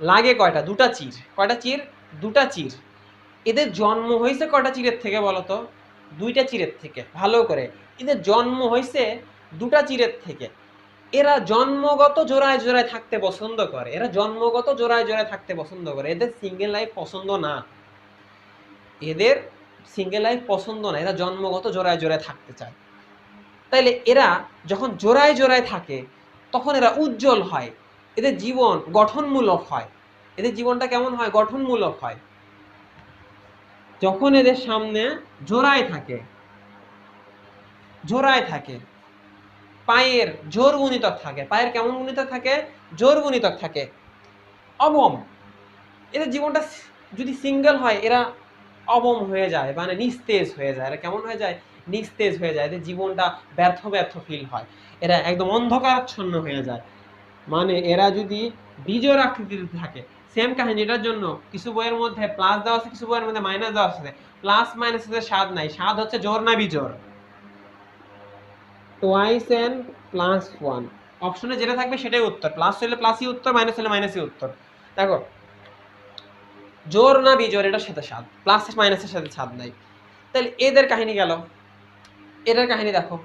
লাগে কয়টা? দুটা চির। কয়টা চির? দুটা চির। এদের জন্ম হয়েছে কয়টা চিরের থেকে বলো তো? দুইটা চিরের থেকে। ভালো করে, এদের জন্ম হয়েছে দুটা চিরের থেকে। এরা জন্মগত জোড়ায় জোড়ায় থাকতে পছন্দ করে, এরা জন্মগত জোড়ায় জোড়ায় থাকতে পছন্দ করে, এদের সিঙ্গেল লাইফ পছন্দ না, এদের সিঙ্গেল লাইফ পছন্দ না, এরা জন্মগত জোড়ায় জোড়ায় থাকতে চায়। তাইলে এরা যখন জোড়ায় জোড়ায় থাকে তখন এরা উজ্জ্বল হয়, এদের জীবন গঠনমূলক হয়। এদের জীবনটা কেমন হয়? গঠনমূলক হয়। যখন এদের সামনে জোড়ায় থাকে, জোড়ায় থাকে, পায়ের জোর গুণিতক থাকে, পায়ের কেমন গুণিতক থাকে? জোর গুণিতক থাকে, অবম। এদের জীবনটা যদি সিঙ্গেল হয় এরা অবম হয়ে যায়, মানে নিস্তেজ হয়ে যায়। এরা কেমন হয়ে যায়? নিস্তেজ হয়ে যায়। এদের জীবনটা ব্যর্থ ব্যর্থ ফিল হয়, এরা একদম অন্ধকারাচ্ছন্ন হয়ে যায়। মানে এরা যদি বিজোড় আকৃতিতে থাকে, সেম কাহিনীটার জন্য কিছু বইয়ের মধ্যে প্লাস দেওয়া আছে, কিছু বইয়ের মধ্যে মাইনাস দেওয়া আছে। প্লাস মাইনাসের স্বাদ নাই, স্বাদ হচ্ছে জোর না বিজোড়। টোয়াইস এন প্লাস ওয়ান, অপশনে যেটা থাকবে সেটাই উত্তর। প্লাস হলে প্লাসই উত্তর, মাইনাস হলে মাইনাসই উত্তর। দেখো জোর না বিজোর এটার সাথে স্বাদ, প্লাস মাইনাসের সাথে স্বাদ নাই। তাহলে এদের কাহিনী গেল। এদের কাহিনী দেখো,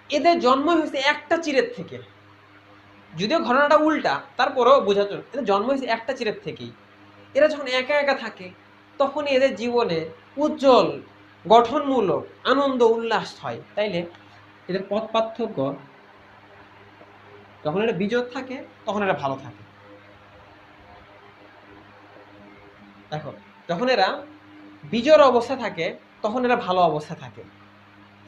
এদের জন্ম হয়েছে একটা চিরের থেকে, যদিও ঘটনাটা উল্টা, তারপরেও বোঝার জন্য, এদের জন্ম হয়েছে একটা চিরের থেকেই। এরা যখন একা একা থাকে তখন এদের জীবনে উজ্জ্বল, গঠনমূলক, আনন্দ উল্লাস হয়। তাইলে এদের পথ পার্থক্য, যখন এরা বিজোড় থাকে তখন এরা ভালো থাকে। দেখো যখন এরা বিজোড় অবস্থা থাকে তখন এরা ভালো অবস্থা থাকে।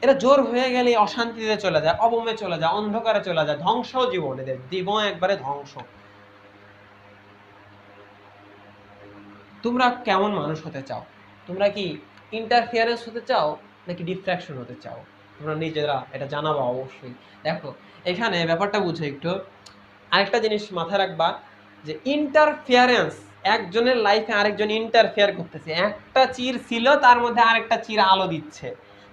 এরা জোর হয়ে গেলে অশান্তিতে চলে যায়, অবমে চলে যায়, অন্ধকারে চলে যায়, ধ্বংস জীবন, এদের জীবন একবারে ধ্বংস। তোমরা কেমন মানুষ হতে চাও? তোমরা কি ইন্টারফিয়ারেন্স হতে চাও নাকি ডিফ্র্যাকশন হতে চাও? তোমরা নিজেরা এটা জানাবা অবশ্যই। দেখো এখানে ব্যাপারটা বুঝো একটু। আরেকটা জিনিস মাথায় রাখবা যে ইন্টারফিয়ারেন্স, একজনের লাইফে আরেকজন ইন্টারফেয়ার করতেছে। একটা চির ছিল, তার মধ্যে আরেকটা চির আলো দিচ্ছে,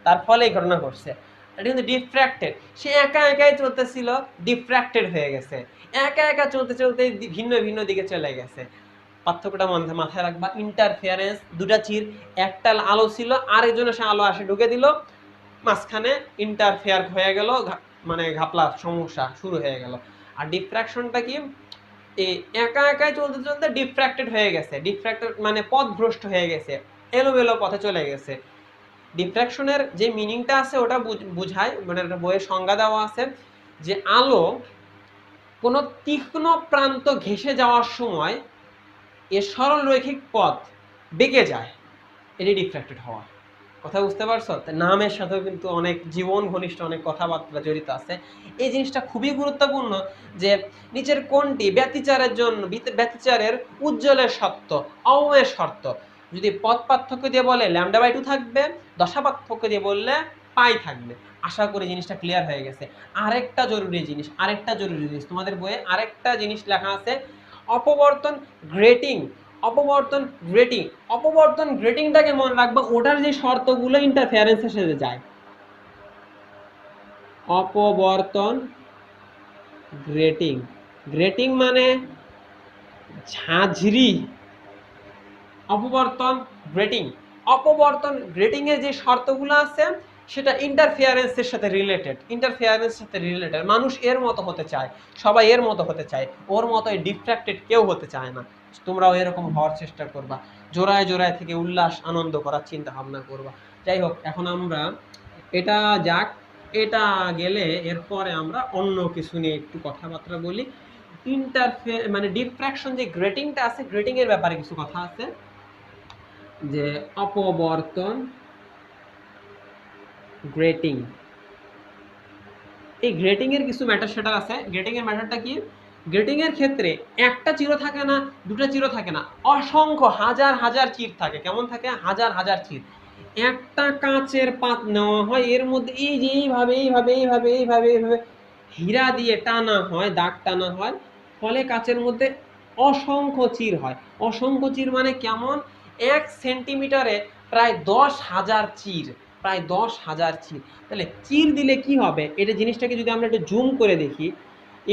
তার ফলে এই ঘটনা ঘটছে। এটা কিন্তু ডিফ্র্যাক্টেড, সে একা একাই চলতেছিল, ডিফ্র্যাক্টেড হয়ে গেছে, একা একা চলতে চলতে ভিন্ন ভিন্ন দিকে চলে গেছে। পার্থক্যটা মাথায় রাখবা। ইন্টারফেয়ারেন্স, দুটা চির, একটা আলো ছিল, আরেকজনের সে আলো আসে ঢুকে দিল, মাঝখানে ইন্টারফেয়ার হয়ে গেল, মানে ঘাপলা সমস্যা শুরু হয়ে গেল। আর ডিফ্র্যাকশনটা কি? এই একা একাই চলতে চলতে ডিফ্র্যাক্টেড হয়ে গেছে, ডিফ্র্যাক্টেড মানে পথভ্রষ্ট হয়ে গেছে, এলোমেলো পথে চলে গেছে। ডিফ্র্যাকশনের যে মিনিংটা আছে ওটা বুঝায়, মানে একটা বইয়ের সংজ্ঞা দেওয়া আছে যে আলো কোনো তীক্ষ্ণ প্রান্ত ঘেঁষে যাওয়ার সময় এর সরল রৈখিক পথ বেঁকে যায়, এটি ডিফ্র্যাক্টেড হওয়া। কথা বুঝতে পারছো? নামের সাথেও কিন্তু অনেক জীবন ঘনিষ্ঠ অনেক কথাবার্তা জড়িত আছে। এই জিনিসটা খুবই গুরুত্বপূর্ণ যে নিচের কোনটি ব্যতিচারের জন্য, ব্যতিচারের উজ্জ্বলের শর্ত, অমের শর্ত। যদি পথ পার্থক্য দিয়ে বলে λ/2 থাকবে, দশা পার্থক্য দিয়ে বললে পাই থাকবে। আশা করি জিনিসটা ক্লিয়ার হয়ে গেছে। আরেকটা জরুরি জিনিস তোমাদের বইয়ে আরেকটা জিনিস লেখা আছে, অপবর্তন গ্রেটিং। অপবর্তন গ্রেটিংটাকে মনে রাখবা, ওটার যে শর্তগুলো ইন্টারফেয়ারেন্সের সাথে যায়। অপবর্তন গ্রেটিং মানে ঝাঁঝরি। অপবর্তন গ্রেটিং এর যে শর্তগুলো আছে সেটা ইন্টারফেয়ারেন্সের সাথে রিলেটেড। মানুষ এর মতো হতে চায়, সবাই এর মতো হতে চায়, ওর মতো ডিফ্র্যাক্টেড কেউ হতে চায় না। তোমরাও এরকম হওয়ার চেষ্টা করবা, জোড়ায় জোড়ায় থেকে উল্লাস আনন্দ করার চিন্তা ভাবনা করবা। যাই হোক, এখন আমরা এটা যাক, এটা গেলে এরপরে আমরা অন্য কিছু নিয়ে একটু কথাবার্তা বলি। মানে ডিফ্র্যাকশন যে গ্রেটিংটা আছে, গ্রেটিং এর ব্যাপারে কিছু কথা আছে যে অপবর্তন গ্রেটিং, এই গ্রেটিং এর কিছু ম্যাটার সেটার আছে। গ্রেটিং এর ম্যাটারটা কি? গ্রেটিং এর ক্ষেত্রে একটা চিরো থাকে না, দুটো চিরো থাকে না, অসংখ্য হাজার হাজার চির থাকে। কেমন থাকে? হাজার হাজার চির। একটা কাঁচের পাত নেওয়া হয়, এর মধ্যে এই যে এইভাবে হীরা দিয়ে টানা হয়, দাগ টানা হয়, ফলে কাঁচের মধ্যে অসংখ্য চির হয়। অসংখ্য চির মানে কেমন? 1 সেন্টিমিটারে প্রায় 10,000 চির, প্রায় 10,000 চির। তাহলে চির দিলে কি হবে, এটা জিনিসটাকে যদি আমরা একটু জুম করে দেখি,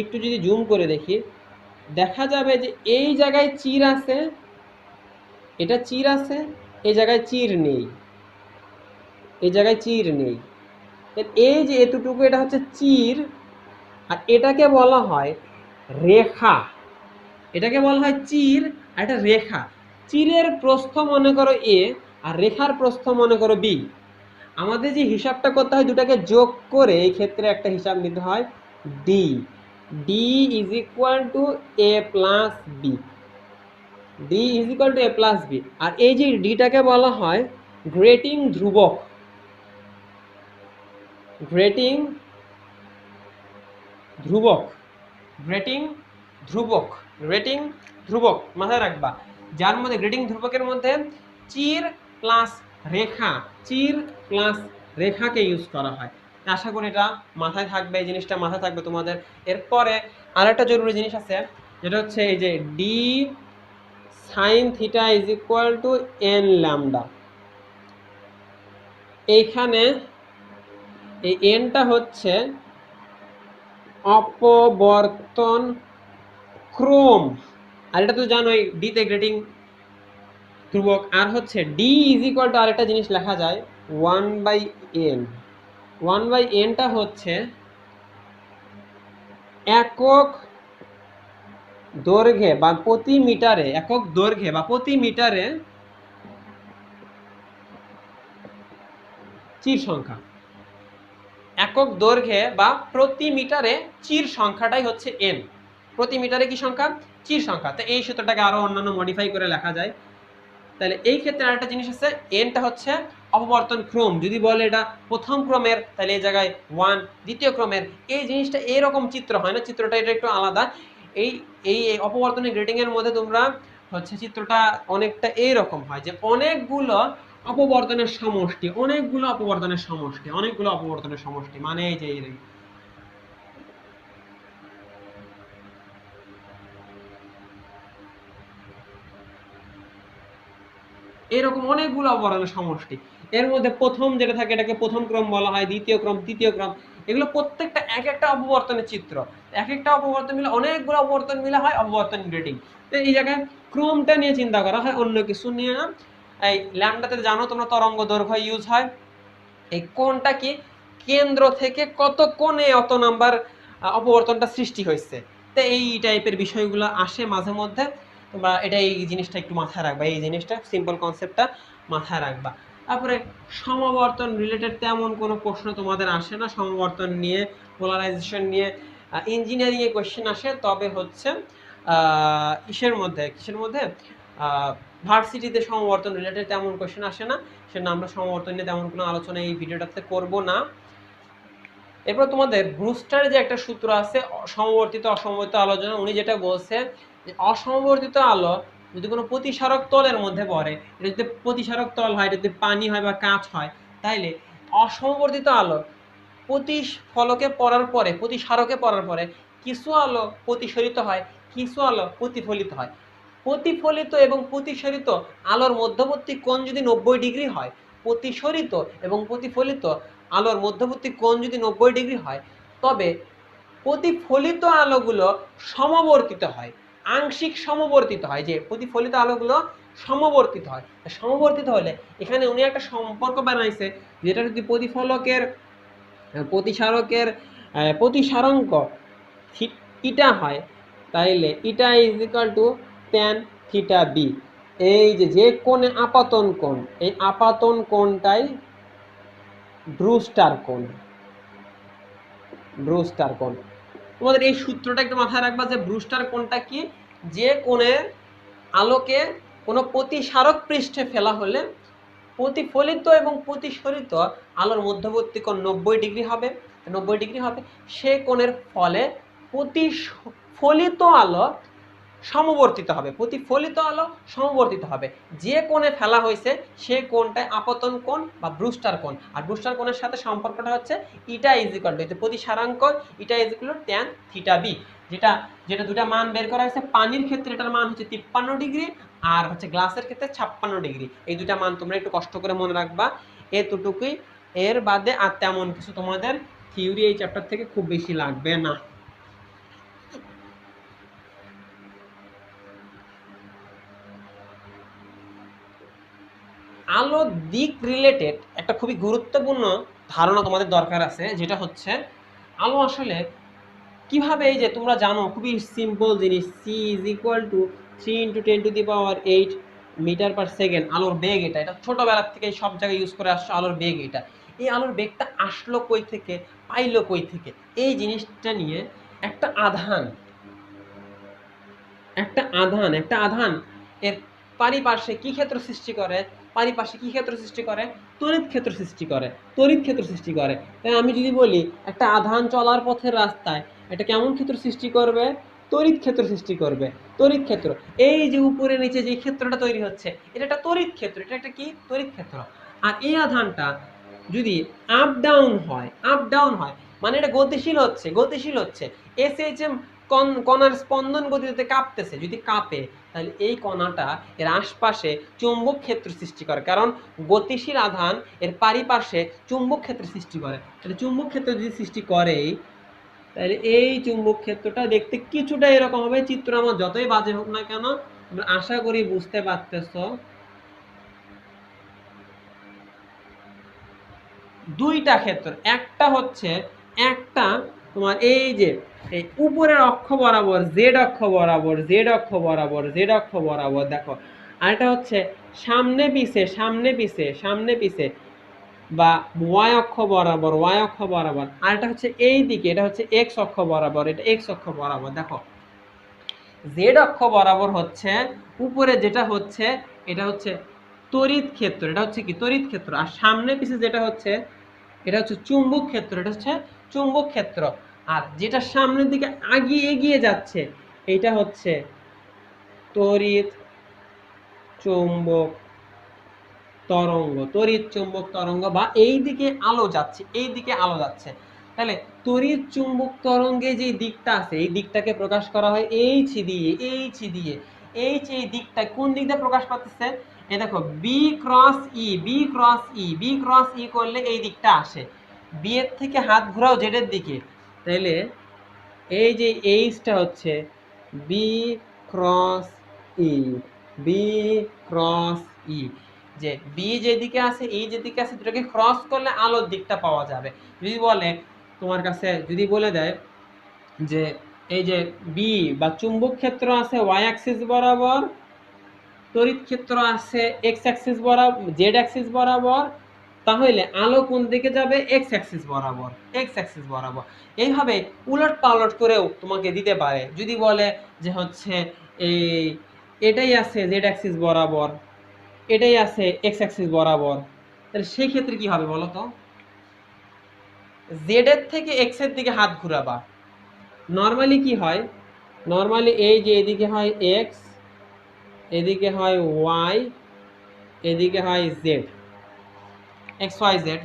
একটু যদি জুম করে দেখি, দেখা যাবে যে এই জায়গায় চির আছে, এটা চির আছে, এই জায়গায় চির নেই, এই জায়গায় চির নেই। এই যে এতটুকু এটা হচ্ছে চির, আর এটাকে বলা হয় রেখা, এটাকে বলা হয় চির আর এটা রেখা। চিরের প্রস্থ মনে করো এ আর রেখার প্রস্থ মনে করো বি। আমাদের যে হিসাবটা করতে হয় দুটাকে যোগ করে এই ক্ষেত্রে একটা হিসাব নিতে হয় D, D is equal to A plus B, D is equal to A plus B. আর এই যে ডিটাকে বলা হয় গ্রেটিং ধ্রুবক, গ্রেটিং ধ্রুবক, গ্রেটিং ধ্রুবক, গ্রেটিং ধ্রুবক মাথায় রাখবা, যার মধ্যে গ্রেটিং ধ্রুবকের মধ্যে চির প্লাস রেখা, চির প্লাস রেখাকে ইউজ করা হয়। আশা করি এটা মাথায় থাকবে, এই জিনিসটা মাথায় থাকবে তোমাদের। এরপরে আরেকটা জরুরি জিনিস আছে, যেটা হচ্ছে এই যে D sign theta is equal two N lambda. এইখানে এই এনটা হচ্ছে অপবর্তন ক্রম, আর এটা তো জানোই ডিতে গ্রেটিং ধ্রুবক। আর হচ্ছে ডি ইজ ইকুয়াল টু আরেকটা জিনিস লেখা যায় 1/n, 1/nটা হচ্ছে একক দৈর্ঘ্যে বা প্রতি মিটারে, একক দৈর্ঘ্যে বা প্রতি মিটারে চির সংখ্যা, একক দৈর্ঘ্যে বা প্রতি মিটারে চির সংখ্যাটাই হচ্ছে n, প্রতি মিটারে কি সংখ্যা, চির সংখ্যা। তো এই সূত্রটাকে আরো অন্যান্য মডিফাই করে লেখা যায়। তাহলে এই ক্ষেত্রে আরেকটা জিনিস আছে, এনটা হচ্ছে অপবর্তন ক্রম, যদি বলে এটা প্রথম ক্রমের তাহলে এই জায়গায় 1, দ্বিতীয় ক্রমের, এই জিনিসটা এরকম চিত্র হয় না, চিত্রটা এটা একটু আলাদা। এই এই অপবর্তনের গ্রেটিং এর মধ্যে তোমরা হচ্ছে চিত্রটা অনেকটা এইরকম হয় যে অনেকগুলো অপবর্তনের সমষ্টি, অনেকগুলো অপবর্তনের সমষ্টি, অনেকগুলো অপবর্তনের সমষ্টি, মানে এই যে এরকম অনেকগুলো অপবর্তনের সমষ্টি। এর মধ্যে প্রথম যেটা থাকে এটাকে প্রথম ক্রম বলা হয়, দ্বিতীয় ক্রম, তৃতীয় ক্রম, এগুলো প্রত্যেকটা এক একটা অপবর্তনের চিত্র, এক একটা অপবর্তন মিলে অনেকগুলো অপবর্তন মিলে হয় অপবর্তন গ্রেটিং। তো এই জায়গায় ক্রমটা নিয়ে চিন্তা করা হয়, অন্য কিছু নিয়ে না। এই ল্যামডাতে জানো তোমরা তরঙ্গ দৈর্ঘ্য ইউজ হয়, এই কোণটা কি কেন্দ্র থেকে কত কোণে অত নাম্বার অপবর্তনটা সৃষ্টি হয়েছে। তো এই টাইপের বিষয়গুলো আসে মাঝে মধ্যে, তোমরা এটা এই জিনিসটা একটু মাথায় রাখবা, এই জিনিসটা সিম্পল কনসেপ্টটা মাথায় রাখবা। তারপরে সমাবর্তন রিলেটেড তেমন কোনো প্রশ্ন তোমাদের আসে না, সমাবর্তন নিয়ে, পোলারাইজেশন নিয়ে ইঞ্জিনিয়ারিং এ কোয়েশ্চেন আসে, তবে হচ্ছে কিসের মধ্যে ভার্সিটিতে সমাবর্তন রিলেটেড তেমন কোয়েশ্চেন আসে না, সেটা আমরা সমাবর্তন নিয়ে তেমন কোনো আলোচনা এই ভিডিওটাতে করব না। এরপর তোমাদের ব্রুস্টারের যে একটা সূত্র আছে সমবর্তিত অসমবর্তিত আলোর জন্য, উনি যেটা বলছে যে অসমবর্তিত আলো যদি কোনো প্রতিসারক তলের মধ্যে পড়ে, এটা যদি প্রতিসারক তল হয়, এটা যদি পানি হয় বা কাঁচ হয়, তাইলে অসমবর্তিত আলো প্রতিফলকে পড়ার পরে, প্রতিসারকে পড়ার পরে কিছু আলো প্রতিসরিত হয়, কিছু আলো প্রতিফলিত হয়। প্রতিফলিত এবং প্রতিসরিত আলোর মধ্যবর্তী কোণ যদি 90 ডিগ্রি হয়, প্রতিসরিত এবং প্রতিফলিত আলোর মধ্যবর্তী কোণ যদি 90 ডিগ্রি হয়, তবে প্রতিফলিত আলোগুলো সমবর্তিত হয়, আংশিক সমবর্তিত হয়, যে প্রতিফলিত আলোগুলো সমবর্তিত হয়। সমবর্তিত হলে এখানে উনি একটা সম্পর্ক বানাইছে, যেটা যদি প্রতিফলকের প্রতিসারকের প্রতিসারাঙ্ক ইটা হয়, তাইলে ইটা is equal to tan theta B. এই যে কোণে আপাতন কোণ, এই আপাতন কোণটাই ব্রুস্টার কোণ, ব্রুস্টার কোণ। তোমাদের এই সূত্রটা একটু মাথায় রাখবা যে ব্রুস্টার কোণটা কি, যে কোণের আলোকে কোনো প্রতিসারক পৃষ্ঠে ফেলা হলে প্রতিফলিত এবং প্রতিসরিত আলোর মধ্যবর্তী কোণ 90 ডিগ্রি হবে, 90 ডিগ্রি হবে, সে কোণের ফলে প্রতিফলিত আলো সমবর্তিত হবে, প্রতিফলিত আলো সমবর্তিত হবে। যে কোণে ফেলা হয়েছে সে কোণটায় আপতন কোণ বা ব্রুস্টার কোণ। আর ব্রুস্টার কোণের সাথে সম্পর্কটা হচ্ছে ইটা ইজ ইকুয়াল টু, প্রতিসারাঙ্ক eta is equal to tan theta B, যেটা দুটা মান বের করা হয়েছে। পানির ক্ষেত্রে এটার মান হচ্ছে 53 ডিগ্রি, আর হচ্ছে গ্লাসের ক্ষেত্রে 56 ডিগ্রি। এই দুইটা মান তোমরা একটু কষ্ট করে মনে রাখবা, এতটুকুই। এর বাদে আর তেমন কিছু তোমাদের থিওরি এই চ্যাপ্টার থেকে খুব বেশি লাগবে না। আলো দিক রিলেটেড একটা খুবই গুরুত্বপূর্ণ ধারণা তোমাদের দরকার আছে, যেটা হচ্ছে আলো আসলে কিভাবে, এই যে তোমরা জানো খুবই সিম্পল জিনিস, c is equal to 3 × 10⁸ metre per second. আলোর বেগ এটা, এটা ছোটবেলার থেকে সব জায়গায় ইউজ করে আসছো, আলোর বেগ এটা। এই আলোর বেগটা আসলো কই থেকে, পাইলো কই থেকে, এই জিনিসটা নিয়ে একটা আধান, একটা আধান এর পারিপার্শ্বিক কি ক্ষেত্র সৃষ্টি করে, পারিপার্শ্বিক কি ক্ষেত্র সৃষ্টি করে, তড়িৎ ক্ষেত্র সৃষ্টি করে, তড়িৎ ক্ষেত্র সৃষ্টি করে। তাই আমি যদি বলি একটা আধান চলার পথের রাস্তায় এটা কেমন ক্ষেত্র সৃষ্টি করবে, তড়িৎ ক্ষেত্র সৃষ্টি করবে, তড়িৎ ক্ষেত্র। এই যে উপরে নিচে যে ক্ষেত্রটা তৈরি হচ্ছে এটা একটা তড়িৎ ক্ষেত্র, এটা একটা কি তড়িৎ ক্ষেত্র। আর এই আধানটা যদি আপ ডাউন হয়, আপ ডাউন হয় মানে এটা গতিশীল হচ্ছে, গতিশীল হচ্ছে, এসএইচএম কণার স্পন্দন গতিতে কাঁপতেছে, যদি কাঁপে তাহলে এই কণাটা এর আশপাশে চুম্বক ক্ষেত্র সৃষ্টি করে, কারণ গতিশীল আধান এর পারিপার্শ্বে চুম্বক ক্ষেত্র সৃষ্টি করে। তাহলে চুম্বক ক্ষেত্র যদি সৃষ্টি করেই, তাহলে এই চুম্বক ক্ষেত্রটা দেখতে কিছুটা এরকম হবে। চিত্র আমার যতই বাজে হোক না কেন তোমরা আশা করি বুঝতে পারতেছো। দুইটা ক্ষেত্র, একটা হচ্ছে একটা তোমার এই যে এই উপরের অক্ষ বরাবর, জেড অক্ষ বরাবর, জেড অক্ষ বরাবর, জেড অক্ষ বরাবর দেখো, আর এটা হচ্ছে সামনে পিছে, সামনে পিছে, সামনে পিছে বা ওয়াই অক্ষ বরাবর, ওয়াই অক্ষ বরাবর। আর এটা হচ্ছে এই দিকে, এটা হচ্ছে এক্স অক্ষ বরাবর, এটা এক্স অক্ষ বরাবর। দেখো জেড অক্ষ বরাবর হচ্ছে উপরে যেটা হচ্ছে এটা হচ্ছে তড়িৎ ক্ষেত্র, এটা হচ্ছে কি তড়িৎ ক্ষেত্র। আর সামনে পিছে যেটা হচ্ছে এটা হচ্ছে চুম্বক ক্ষেত্র, এটা হচ্ছে চুম্বক ক্ষেত্র। আর যেটা সামনের দিকে এগিয়ে যাচ্ছে এটা হচ্ছে তড়িৎ চুম্বক তরঙ্গ, তড়িৎ চুম্বক তরঙ্গ, বা এই দিকে আলো যাচ্ছে, এই দিকে আলো যাচ্ছে। তাহলে তড়িৎ চুম্বক তরঙ্গে যে দিকটা আছে এই দিকটাকে প্রকাশ করা হয় এইচ দিয়ে, এইচ দিয়ে। এইচ এই দিকটা কোন দিক দিয়ে প্রকাশ পাচ্ছে, এই দেখো B cross E, B cross E, B cross E করলে এই দিকটা আসে। বি এর থেকে হাত ঘোরাও জেড এর দিকে, তাহলে এই যে এইচটা হচ্ছে B cross E, B cross E. যে বি যেদিকে আছে ই যেদিকে আছে দুটোকে ক্রস করলে আলোর দিকটা পাওয়া যাবে। যদি বলে তোমার কাছে, যদি বলে দেয় যে এই যে বি বা চুম্বক ক্ষেত্র আছে ওয়াই অ্যাক্সিস বরাবর, তড়িৎ ক্ষেত্র আছে এক্স অ্যাক্সিস বরাবর, জেড অ্যাক্সিস বরাবর, তাহলে আলো কোন দিকে যাবে, এক্স অ্যাক্সিস বরাবর, এক্স অ্যাক্সিস বরাবর। এইভাবে উলট পালট করেও তোমাকে দিতে পারে। যদি বলে যে হচ্ছে এই এটাই আছে জেড অ্যাক্সিস বরাবর, এটাই আছে এক্স অ্যাক্সিস বরাবর, তাহলে সেই ক্ষেত্রে কি হবে বলো তো, জেড এর থেকে এক্স এর দিকে হাত ঘুরাবা। নর্মালি কি হয়, নর্মালি এই যে এদিকে হয় এক্স, এদিকে হয় ওয়াই, এদিকে হয় জেড, এক্স ওয়াই জেড।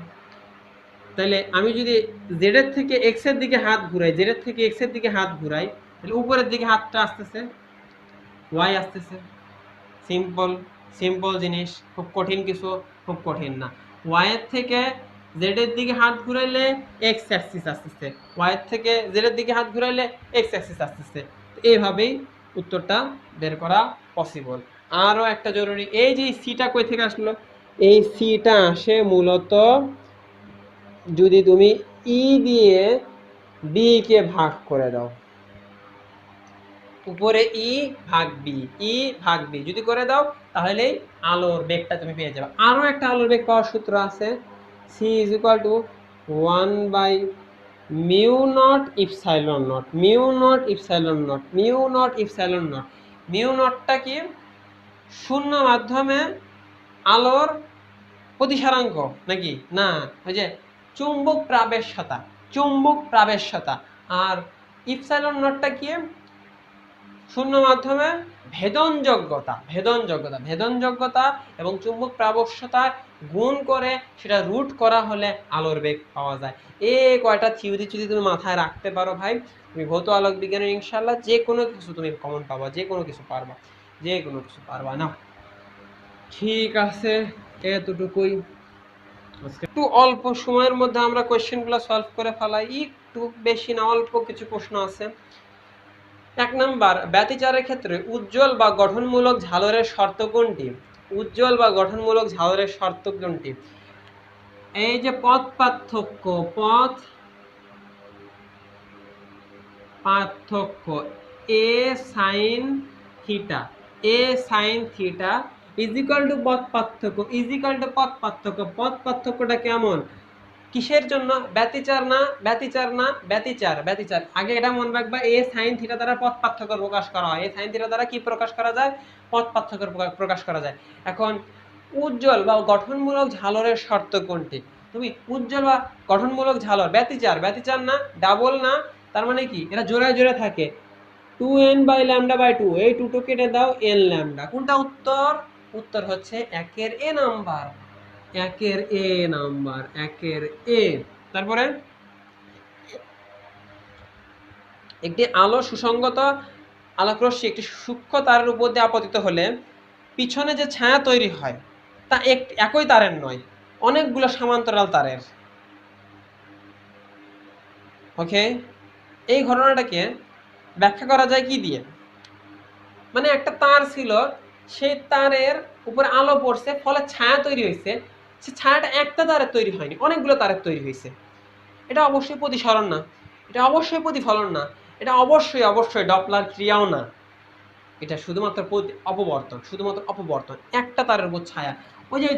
তাহলে আমি যদি জেড এর থেকে এক্স এর দিকে হাত ঘুরাই, জেড এর থেকে এক্স এর দিকে হাত ঘুরাই, তাহলে উপরের দিকে হাতটা আসতেছে, ওয়াই আসতেছে। সিম্পল, সিম্পল জিনিস, খুব কঠিন কিছু, খুব কঠিন না। ওয়াই এর থেকে জেড এর দিকে হাত ঘুরাইলে এক্স অ্যাক্সিস আসতেছে, ওয়াই এর থেকে জেড এর দিকে হাত ঘুরাইলে এক্স অ্যাক্সিস আসতেছে। এইভাবেই উত্তরটা বের করা পসিবল। আরও একটা জরুরি, এই যে সিটা কই থেকে আসলো, এই সিটা আসে মূলত যদি তুমি ই দিয়ে বি কে ভাগ করে দাও, উপরে ই ভাগ বি, ই ভাগ বি যদি করে দাও তাহলে আলোর বেগটা তুমি পেয়ে যাবে। আরো একটা আলোর বেগ পাওয়ার সূত্র আছে, C is equal to 1/μ0 epsilon naught, μ0 epsilon naught, μ0 epsilon naught. μ0টা কি, শূন্য মাধ্যমে আলোর প্রতিসারাঙ্ক নাকি না, ওই যে চুম্বক প্রাবেশ্যতা, চুম্বক প্রাবেশ্যতা। আর ইপসাইলন নটটা কি, শূন্য মাধ্যমে ভেদনযোগ্যতা, ভেদনযোগ্যতা, ভেদনযোগ্যতা এবং চুম্বক প্রাবশ্যতা গুণ করে সেটা রুট করা হলে আলোর বেগ পাওয়া যায়। এই কয়টা থিওরি যদি তুমি মাথায় রাখতে পারো ভাই, তুমি ভৌত আলোক বিজ্ঞানের ইনশাল্লাহ যে কোনো কিছু তুমি কমন পাবা, যে কোনো কিছু পারবা। যে কোনো কিছু পারবা না। ঠিক আছে, এতটুকুই। একটু অল্প সময়ের মধ্যে আমরা কোয়েশ্চেনগুলো সলভ করে ফেলাই, একটু বেশি না, অল্প কিছু প্রশ্ন আছে। 1 নাম্বার, ব্যতিচারের ক্ষেত্রে উজ্জ্বল বা গঠনমূলক ঝালরের শর্ত কোনটি? উজ্জ্বল বা গঠনমূলক ঝালরের শর্ত কোনটি? এই যে পথ পার্থক্য, পথ পার্থক্য A sine theta, A sine theta is equal to পথ পার্থক্য, ইজ ইকুয়াল টু পথ পার্থক্য। পথ পার্থক্যটা কেমন? কিসের জন্য? ব্যতিচার না, ব্যতিচার না, ব্যতিচার, ব্যতিচার। আগে এটা মনে রাখবা, এ সাইন থিটা দ্বারা পথ পার্থক্য প্রকাশ করা হয়। এ সাইন থিটা দ্বারা কি প্রকাশ করা যায়? পথ পার্থক্য প্রকাশ করা যায়। এখন উজ্জ্বল বা গঠনমূলক ঝালরের শর্ত কোনটি? তুমি উজ্জ্বল বা গঠনমূলক ঝালর, ব্যতিচার, ব্যতিচার না, ডাবল না, তার মানে কি এটা জোড়ায় জোড়ায় থাকে। 2n/λ/2, এই 2 কেটে দাও, n ল্যামডা। কোনটা উত্তর? উত্তর হচ্ছে 1-এর a নাম্বার, 1-এর a নাম্বার, 1-এর a। তারপরে একটি আলো সুসংগত আলোকরশ্মি একটি সূক্ষ্ম তারের উপর দিয়ে আপতিত হলে পিছনে যে ছায়া তৈরি হয় তা একই তারের নয়, অনেকগুলো সমান্তরাল তারের। ওকে, এই ঘটনাটাকে ব্যাখ্যা করা যায় কি দিয়ে? মানে একটা তার ছিল, সেই তারের উপরে আলো পড়ছে, ফলে ছায়া তৈরি হয়েছে। সে ছায়াটা একটা তারের তৈরি হয়নি, অনেকগুলো তারের তৈরি হয়েছে। এটা অবশ্যই প্রতিসরণ না, এটা অবশ্যই প্রতিফলন না, এটা অবশ্যই অবশ্যই ডপলার ক্রিয়াও না। এটা শুধুমাত্র অপবর্তন, শুধুমাত্র অপবর্তন, একটা তারের উপর ছায়া। ওই যে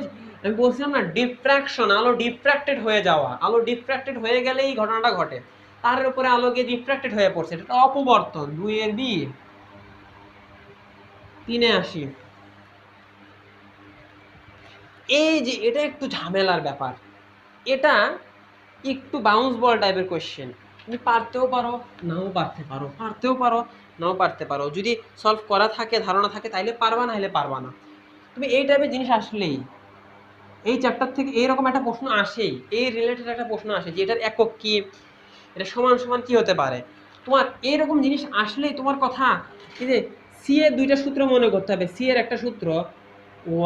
আমি বলছিলাম না, ডিফ্র্যাকশন, আলো ডিফ্র্যাক্টেড হয়ে যাওয়া, আলো ডিফ্র্যাক্টেড হয়ে গেলে এই ঘটনাটা ঘটে। তারের উপরে আলো গিয়ে ডিফ্র্যাক্টেড হয়ে পড়ছে, এটা অপবর্তন। 2-এর বি। 3-এ আসি। এই যে এটা একটু ঝামেলার ব্যাপার, এটা একটু বাউন্স বল টাইপের কোয়েশ্চেন। তুমি পারতেও পারো, নাও পারতে পারো, পারতেও পারো, নাও পারতে পারো। যদি সলভ করা থাকে, ধারণা থাকে, তাইলে পারবা, না হলে পারবা না। তুমি এই টাইপের জিনিস আসলেই এই চ্যাপ্টার থেকে এইরকম একটা প্রশ্ন আসেই, এই রিলেটেড একটা প্রশ্ন আসে যে এটার একক কি, এটা সমান সমান কি হতে পারে। তোমার এইরকম জিনিস আসলেই তোমার কথা, এই যে সি এর 2টা সূত্র মনে করতে হবে। সি এর একটা সূত্র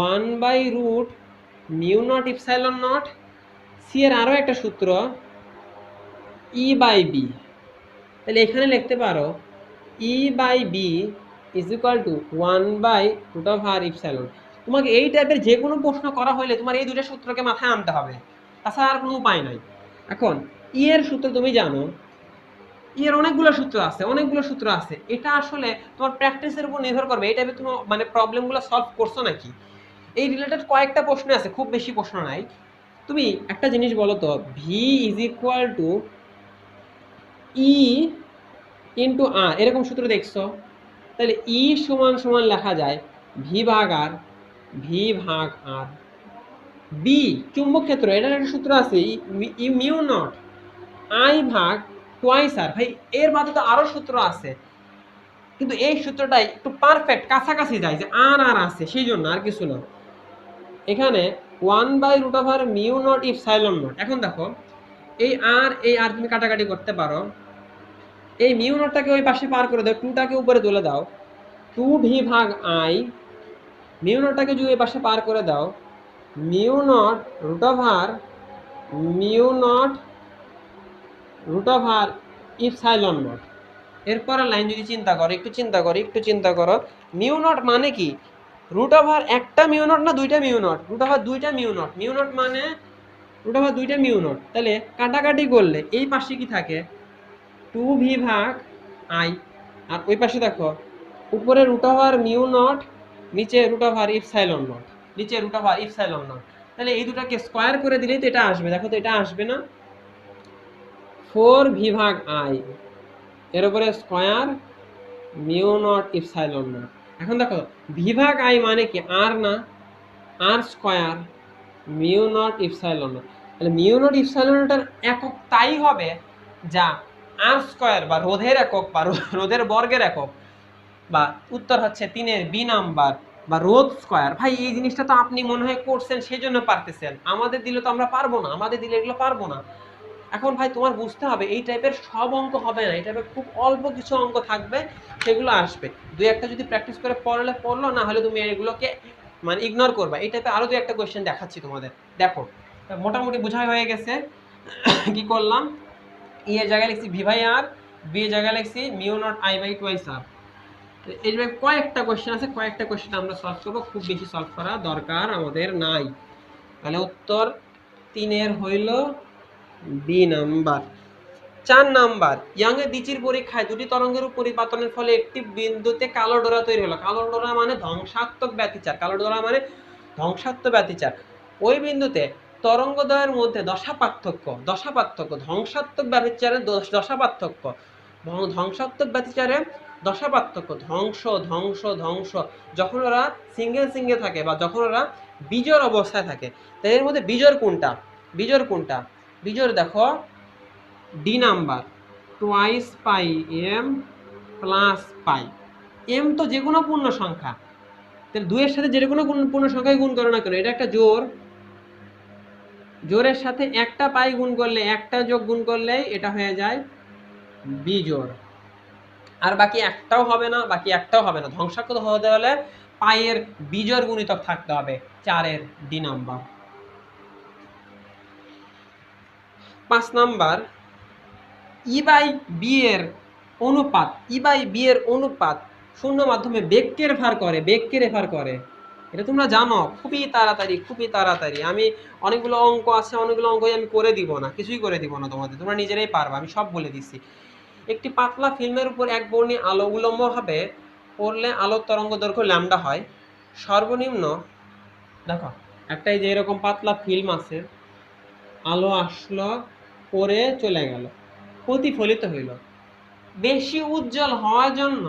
1/√μ0ε0। সি এর আরো একটা সূত্র E/B। তাহলে এখানে লিখতে পারো E/B ইজ ইকুয়াল টু 1/√ρ। তোমাকে এই টাইপের যে কোনো প্রশ্ন করা হলে তোমার এই 2টা সূত্রকে মাথায় আনতে হবে, তাছাড়া আর কোনো উপায় নাই। এখন ই এর সূত্র তুমি জানো, ই এর অনেকগুলো সূত্র আছে, অনেকগুলো সূত্র আছে। এটা আসলে তোমার প্র্যাকটিসের উপর নির্ভর করবে, এই টাইপের তুমি মানে প্রবলেমগুলো সলভ করছো নাকি। এই রিলেটেড কয়েকটা প্রশ্ন আছে, খুব বেশি প্রশ্ন নাই। তুমি একটা জিনিস বলো তো, V is equal to E into R, এরকম সূত্র দেখছো? তাহলে ই সমান সমান লেখা যায় ভি ভাগ আর, ভি ভাগ আর। বি চুম্বক ক্ষেত্র, এটার একটা সূত্র আছে মিউ নট আই ভাগ টোয়াইস আর। ভাই এর বাদে তো আরো সূত্র আছে, কিন্তু এই সূত্রটাই একটু পারফেক্ট, কাছাকাছি যায়, যে আর আর আছে, সেই জন্য, আর কিছু না। এখানে 1/√μ0ε0। এখন দেখো, এই আর তুমি কাটাকাটি করতে পারো, এই মিউ নটটাকে ওই পাশে পার করে দাও, 2টাকে উপরে তুলে দাও, 2v ভাগ আই। মিউ নটটাকে যদি ওই পাশে পার করে দাও, mu naught root over epsilon naught. এরপরে লাইন যদি চিন্তা করো, একটু চিন্তা করো, মিউ নট মানে কি? রুট ওভার একটা মিউ নট না দুইটা মিউ নট? রুট ওভার দুইটা মিউ নট, মিউ নট মানে রুট ওভার দুইটা মিউ নট। তাহলে কাটাকাটি করলে এই পাশে কি থাকে? 2v ভাগ আই। আর ওই পাশে দেখো, উপরে রুট ওভার মিউ নট, নিচে রুট ওভার ইপসাইলন নট, নিচে রুট ওভার ইপসাইলন নট। তাহলে এই দুটাকে স্কোয়ার করে দিলেই তো এটা আসবে। দেখো তো এটা আসবে না? 4v ভাগ আই, এর উপরে square mu naught epsilon naught. এখন দেখো ভি ভাগ আই মানে কি? আর না, আর square mu naught epsilon naught. তাহলে মিউ নট ইপসাইলন নটের একক তাই হবে যা আর স্কোয়ার বা রোধের একক বা রোধের বর্গের একক, বা উত্তর হচ্ছে 3-এর বি নাম্বার, বা রোধ স্কোয়ার। ভাই এই জিনিসটা তো আপনি মনে হয় করছেন, সেই জন্য পারতেছেন। আমাদের দিলে তো আমরা পারবো না, আমাদের দিলে এগুলো পারবো না। এখন ভাই তোমার বুঝতে হবে এই টাইপের সব অঙ্ক হবে না, এই টাইপের খুব অল্প কিছু অঙ্ক থাকবে, সেগুলো আসবে। দুই একটা যদি প্র্যাকটিস করে পড়লে পড়লো, না হলে তুমি এগুলোকে মানে ইগনোর করবা। এই টাইপের আরো দুই একটা কোয়েশ্চেন দেখাচ্ছি তোমাদের, দেখো মোটামুটি বোঝা হয়ে গেছে। কি করলাম, ই এর জায়গায় লিখছি ভি বাই আর, বি এর জায়গায় লিখছি mu naught I by twice R. এইভাবে কয়েকটা কোয়েশ্চেন আছে, কয়েকটা কোয়েশ্চেন আমরা সলভ করবো, খুব বেশি সলভ করা দরকার আমাদের নাই। তাহলে উত্তর 3 এর হইল বি নাম্বার। 4 নাম্বার, ইয়াং এর দ্বিচির পরীক্ষায় দুটি তরঙ্গের পরিপাতনের ফলে একটি বিন্দুতে কালো ডোরা তৈরি হলো। কালো ডোরা মানে ধ্বংসাত্মক ব্যতিচার, কালো ডোরা মানে ধ্বংসাত্মক ব্যতিচার। ওই বিন্দুতে তরঙ্গদ্বয়ের মধ্যে দশা পার্থক্য, ধ্বংসাত্মক ব্যতিচারের দশা পার্থক্য, ধ্বংসাত্মক ব্যতিচারে দশা পার্থক্য, ধ্বংস যখন ওরা সিঙ্গেল থাকে বা যখন ওরা বিজোড় অবস্থায় থাকে। তাই এর মধ্যে বিজোড় কোনটা, বিজোড় দেখো D number, twice pi M plus pi. M তো যে কোনো পূর্ণ সংখ্যা, তাহলে 2 এর সাথে যে কোনো পূর্ণ সংখ্যায় গুণ করো না কেন, এটা একটা জোরের সাথে একটা পাই গুণ করলে, একটা যোগ গুণ করলেই এটা হয়ে যায় বিজোড়। আর বাকি একটাও হবে না, ধ্বংসাত্মক হতে হলে পাইয়ের বিজোড় গুণিতক থাকতে হবে, 4 এর D number. 5 number, E by B এর অনুপাত শূন্য মাধ্যমে বেগকে রেফার করে। এটা তোমরা জানো, খুবই তাড়াতাড়ি। আমি অনেকগুলো অঙ্ক আছে, অনেকগুলো অঙ্কই আমি করে দিব না, কিছুই করে দিব না তোমাদের, তোমরা নিজেরাই পারবা, আমি সব বলে দিচ্ছি। একটি পাতলা ফিল্মের উপর এক বর্ণী আলো উলম্ব ভাবে পড়লে আলোর তরঙ্গ দৈর্ঘ্য ল্যামডা হয়। সর্বনিম্ন, দেখো একটা যে এরকম পাতলা ফিল্ম আছে, আলো আসলো, পরে চলে গেল, প্রতিফলিত হইল। বেশি উজ্জ্বল হওয়ার জন্য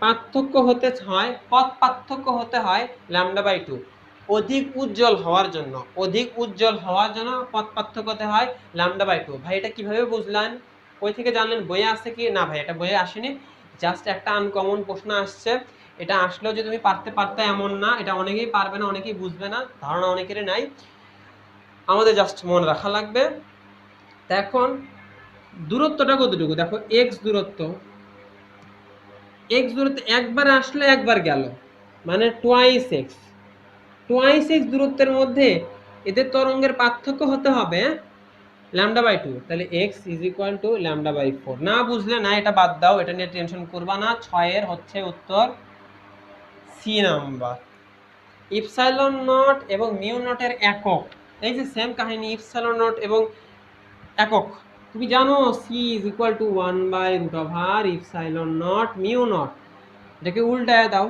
পথ পার্থক্য হতে হয় λ/2। অধিক উজ্জ্বল হওয়ার জন্য পথ পার্থক্য হতে হয় λ/2। ভাই এটা কিভাবে বুঝলেন, ওই থেকে জানলেন, বইয়ে আসছে কি না? ভাই এটা বইয়ে আসেনি, জাস্ট একটা আনকমন প্রশ্ন আসছে। এটা আসলেও যে তুমি পারতে এমন না, এটা অনেকেই পারবে না, অনেকেই বুঝবে না, ধারণা অনেকেরই নাই, আমাদের জাস্ট মনে রাখা লাগবে। এখন দূরত্বটা কতটুকু দেখো, এক্স দূরত্ব একবার আসলে একবার গেল, মানে টোয়াইস এক্স দূরত্বের মধ্যে এদের তরঙ্গের পার্থক্য হতে হবে λ/2। তাহলে x = λ/4। না বুঝলে না, এটা বাদ দাও, এটা নিয়ে টেনশন করবা না। 6 এর হচ্ছে উত্তর সি নাম্বার। ইপসাইলন নট এবং মিউ নটের একক, এই যে সেম কাহিনী, ইপসাইলন নট এবং একক তুমি জানো, c = 1/√r epsilon naught mu naught. এটাকে উল্টায় দাও,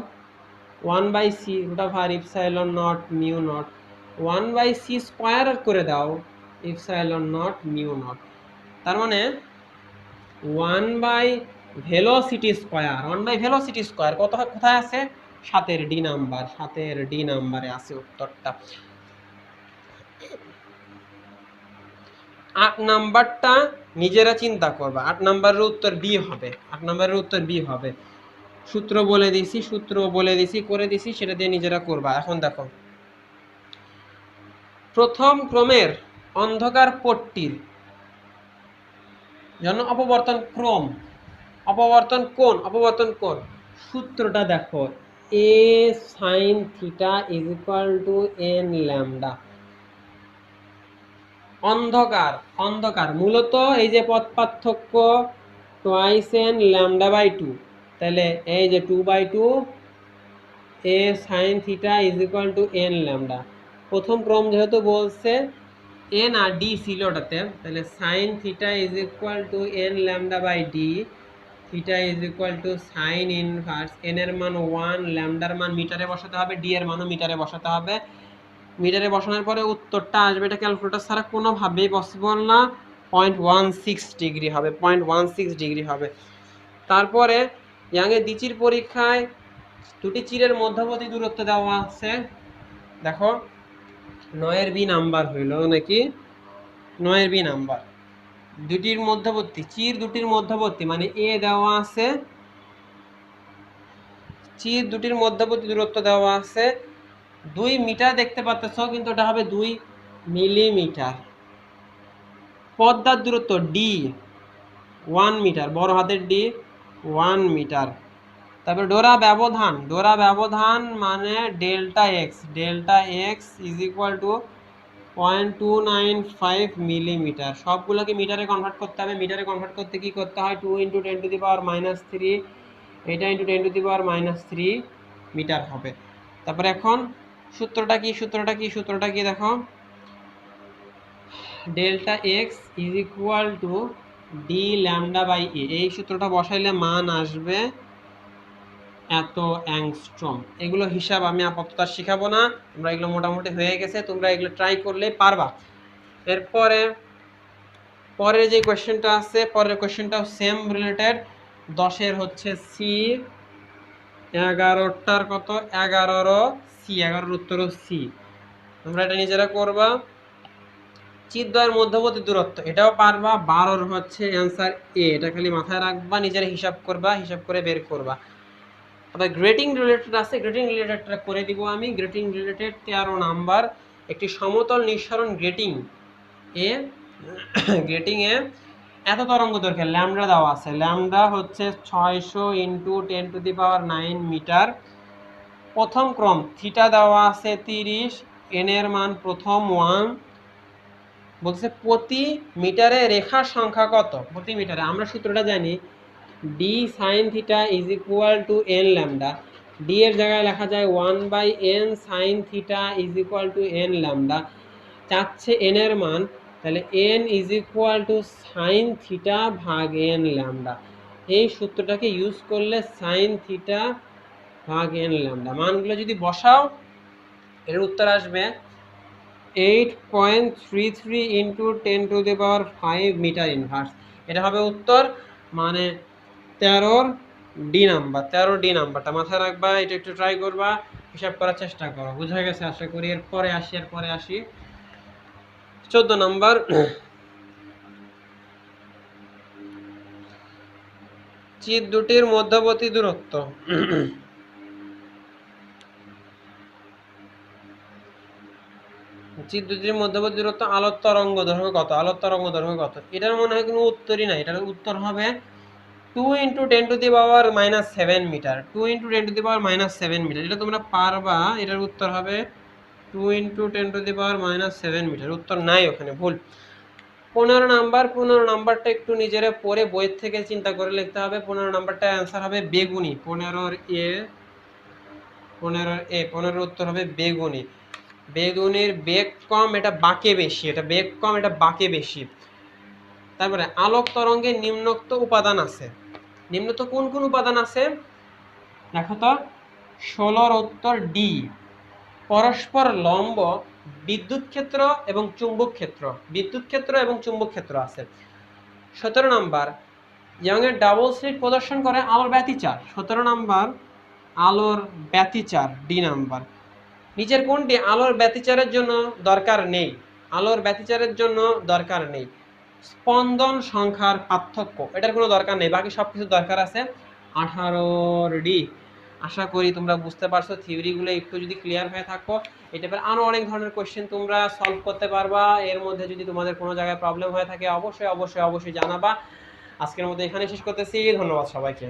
1/c√r epsilon naught mu not, 1/c² করে দাও ইপসাইলন নট মিউ নট। তার মানে 1/ভেলোসিটি² কোথায় আছে? 7 এর ডি নাম্বারে আছে উত্তরটা। 8 নাম্বারটা নিজেরা চিন্তা করবা, 8 নাম্বারের উত্তর বি হবে। সূত্র বলে দিছি, করে দিছি, সেটা দিয়ে নিজেরা করবা। এখন দেখো, প্রথম ক্রমের অন্ধকার পট্টির জন্য অপবর্তন কোণ, সূত্রটা দেখো, a sin θ = n ল্যামডা। অন্ধকার মূলত এই যে পথ পার্থক্য টোয়াইস n λ/2, তাহলে এই যে 2/2 a sin θ = n ল্যামডা। প্রথম ক্রম যেহেতু বলছে n আর d ছিল ওটাতে, তাহলে sin θ = n λ/d, θ sin inverse n এর মান 1, ল্যামডার মান মিটারে বসাতে হবে, d এর মানও মিটারে বসাতে হবে। মিটারে বসানোর পরে উত্তরটা আসবে, এটা ক্যালকুলেটর ছাড়া কোনোভাবেই পসিবল না, 0.16 ডিগ্রি হবে। তারপরে ইয়াংয়ের দ্বিচির পরীক্ষায় দুটি চিরের মধ্যবর্তী দূরত্ব দেওয়া আছে, দেখো 9 এর বি নাম্বার হইল নাকি, 9 এর বি নাম্বার, দুটির মধ্যবর্তী মানে এ দেওয়া আছে, চির দুটির মধ্যবর্তী দূরত্ব দেওয়া আছে 2 মিটার দেখতে পাচ্ছ, কিন্তু এটা হবে 2 মিলিমিটার। পদ্মার দূরত্ব ডি 1 মিটার, বড় হাতের ডি 1 মিটার। তারপরে ডোরা ব্যবধান মানে delta X is equal two 0.295 millimetre. সবগুলোকে মিটারে কনভার্ট করতে হবে। মিটারে কনভার্ট করতে কি করতে হয়, 2 × 10⁻³ এটা × 10⁻³ মিটার হবে। তারপরে এখন সূত্রটা কি দেখো, delta X is equal to D lambda by A. এই সূত্রটা বসাইলে মান আসবে এত অ্যাংস্ট্রম। এগুলো হিসাব আমি আপাতত শিখাবো না, তোমরা এগুলো মোটামুটি হয়ে গেছে, তোমরা এগুলো ট্রাই করলে পারবা। এরপরে পরের যে কোয়েশ্চেনটা আছে, পরের কোয়েশ্চেনটাও সেম রিলেটেড। 10-এর হচ্ছে সি, 11টার কত, 11 সি, 11 উত্তর সি। তোমরা এটা নিজেরা করবা। চিত্দ্বয়ের মধ্যবর্তী দূরত্ব, এটাও পারবা। 12-র হচ্ছে অ্যান্সার এ, এটা খালি মাথায় রাখবা, নিজেরা হিসাব করবা, হিসাব করে বের করবা। তবে গ্রেটিং রিলেটেড আছে, গ্রেটিং রিলেটেডটা করে দিব আমি। গ্রেটিং রিলেটেড 13 নাম্বার, একটি সমতল নিঃসরণ গ্রেটিং এ এত তরঙ্গ দৈর্ঘ্যের ল্যামডা দেওয়া আছে। ল্যামডা হচ্ছে 600 × 10⁹ মিটার। প্রথম ক্রম থিটা দেওয়া আছে 30, এন এর মান প্রথম 1। বলছে প্রতি মিটারে রেখার সংখ্যা কত। প্রতি মিটারে আমরা সূত্রটা জানি, D sign theta is equal two N lambda. D এর জায়গায় লেখা যায় 1/n sign theta is equal two N lambda. চাচ্ছে এন এর মান, তাহলে N is equal two sine theta ভাগ এন ল্যামডা। এই সূত্রটাকে ইউজ করলে সাইন থিটা ভাগ এন ল্যামডা মানগুলো যদি বসাও, এর উত্তর আসবে 8.33 × 10⁵ মিটার ইনভার্স। এটা হবে উত্তর, মানে 13 ডি নাম্বারটা মাথায় রাখবা। এটা একটু ট্রাই করবা, হিসাব করার চেষ্টা করো। বুঝা গেছে আশা করি। এরপরে আসি 14 নাম্বার। চিত দুটির মধ্যবর্তী দূরত্ব। চিত দুটির মধ্যবর্তী দূরত্ব আলোর তরঙ্গ দৈর্ঘ্য কত। এটার মনে হয় কোনো উত্তরই নাই। এটার উত্তর হবে 2 × 10⁻7 মিটার। 2 × 10⁻7 মিটার, এটা তোমরা পারবা। এটার উত্তর হবে 2 × 10⁻7 মিটার। উত্তর নাই ওখানে, ভুল। 15 নাম্বারটা একটু নিজেরা পড়ে বইয়ের থেকে চিন্তা করে লিখতে হবে। 15 নাম্বারটা অ্যান্সার হবে বেগুনি। 15 উত্তর হবে বেগুনি। বেগুনির বেগ কম, এটা বাঁকে বেশি। তারপরে আলোক তরঙ্গের নিম্নোক্ত উপাদান আছে। নিম্নোক্ত কোন কোন উপাদান আছে দেখো তো। 16-র উত্তর ডি, পরস্পর লম্ব বিদ্যুৎ ক্ষেত্র এবং চুম্বক ক্ষেত্র আছে। 17 নাম্বার ইয়ংয়ের ডাবল স্লিট প্রদর্শন করে আলোর ব্যতিচার। 17 নাম্বার আলোর ব্যতিচার, ডি নাম্বার। নিচের কোনটি আলোর ব্যতিচারের জন্য দরকার নেই। স্পন্দন সংখ্যার পার্থক্য, এটার কোনো দরকার নেই, বাকি সবকিছু দরকার আছে। 18 ডি। আশা করি তোমরা বুঝতে পারছো। থিওরিগুলো একটু যদি ক্লিয়ার হয়ে থাকো, এটা আরো অনেক ধরনের কোশ্চেন তোমরা সলভ করতে পারবা। এর মধ্যে যদি তোমাদের কোনো জায়গায় প্রবলেম হয়ে থাকে অবশ্যই জানাবা। আজকের মতো এখানে শেষ করতেছি। ধন্যবাদ সবাইকে।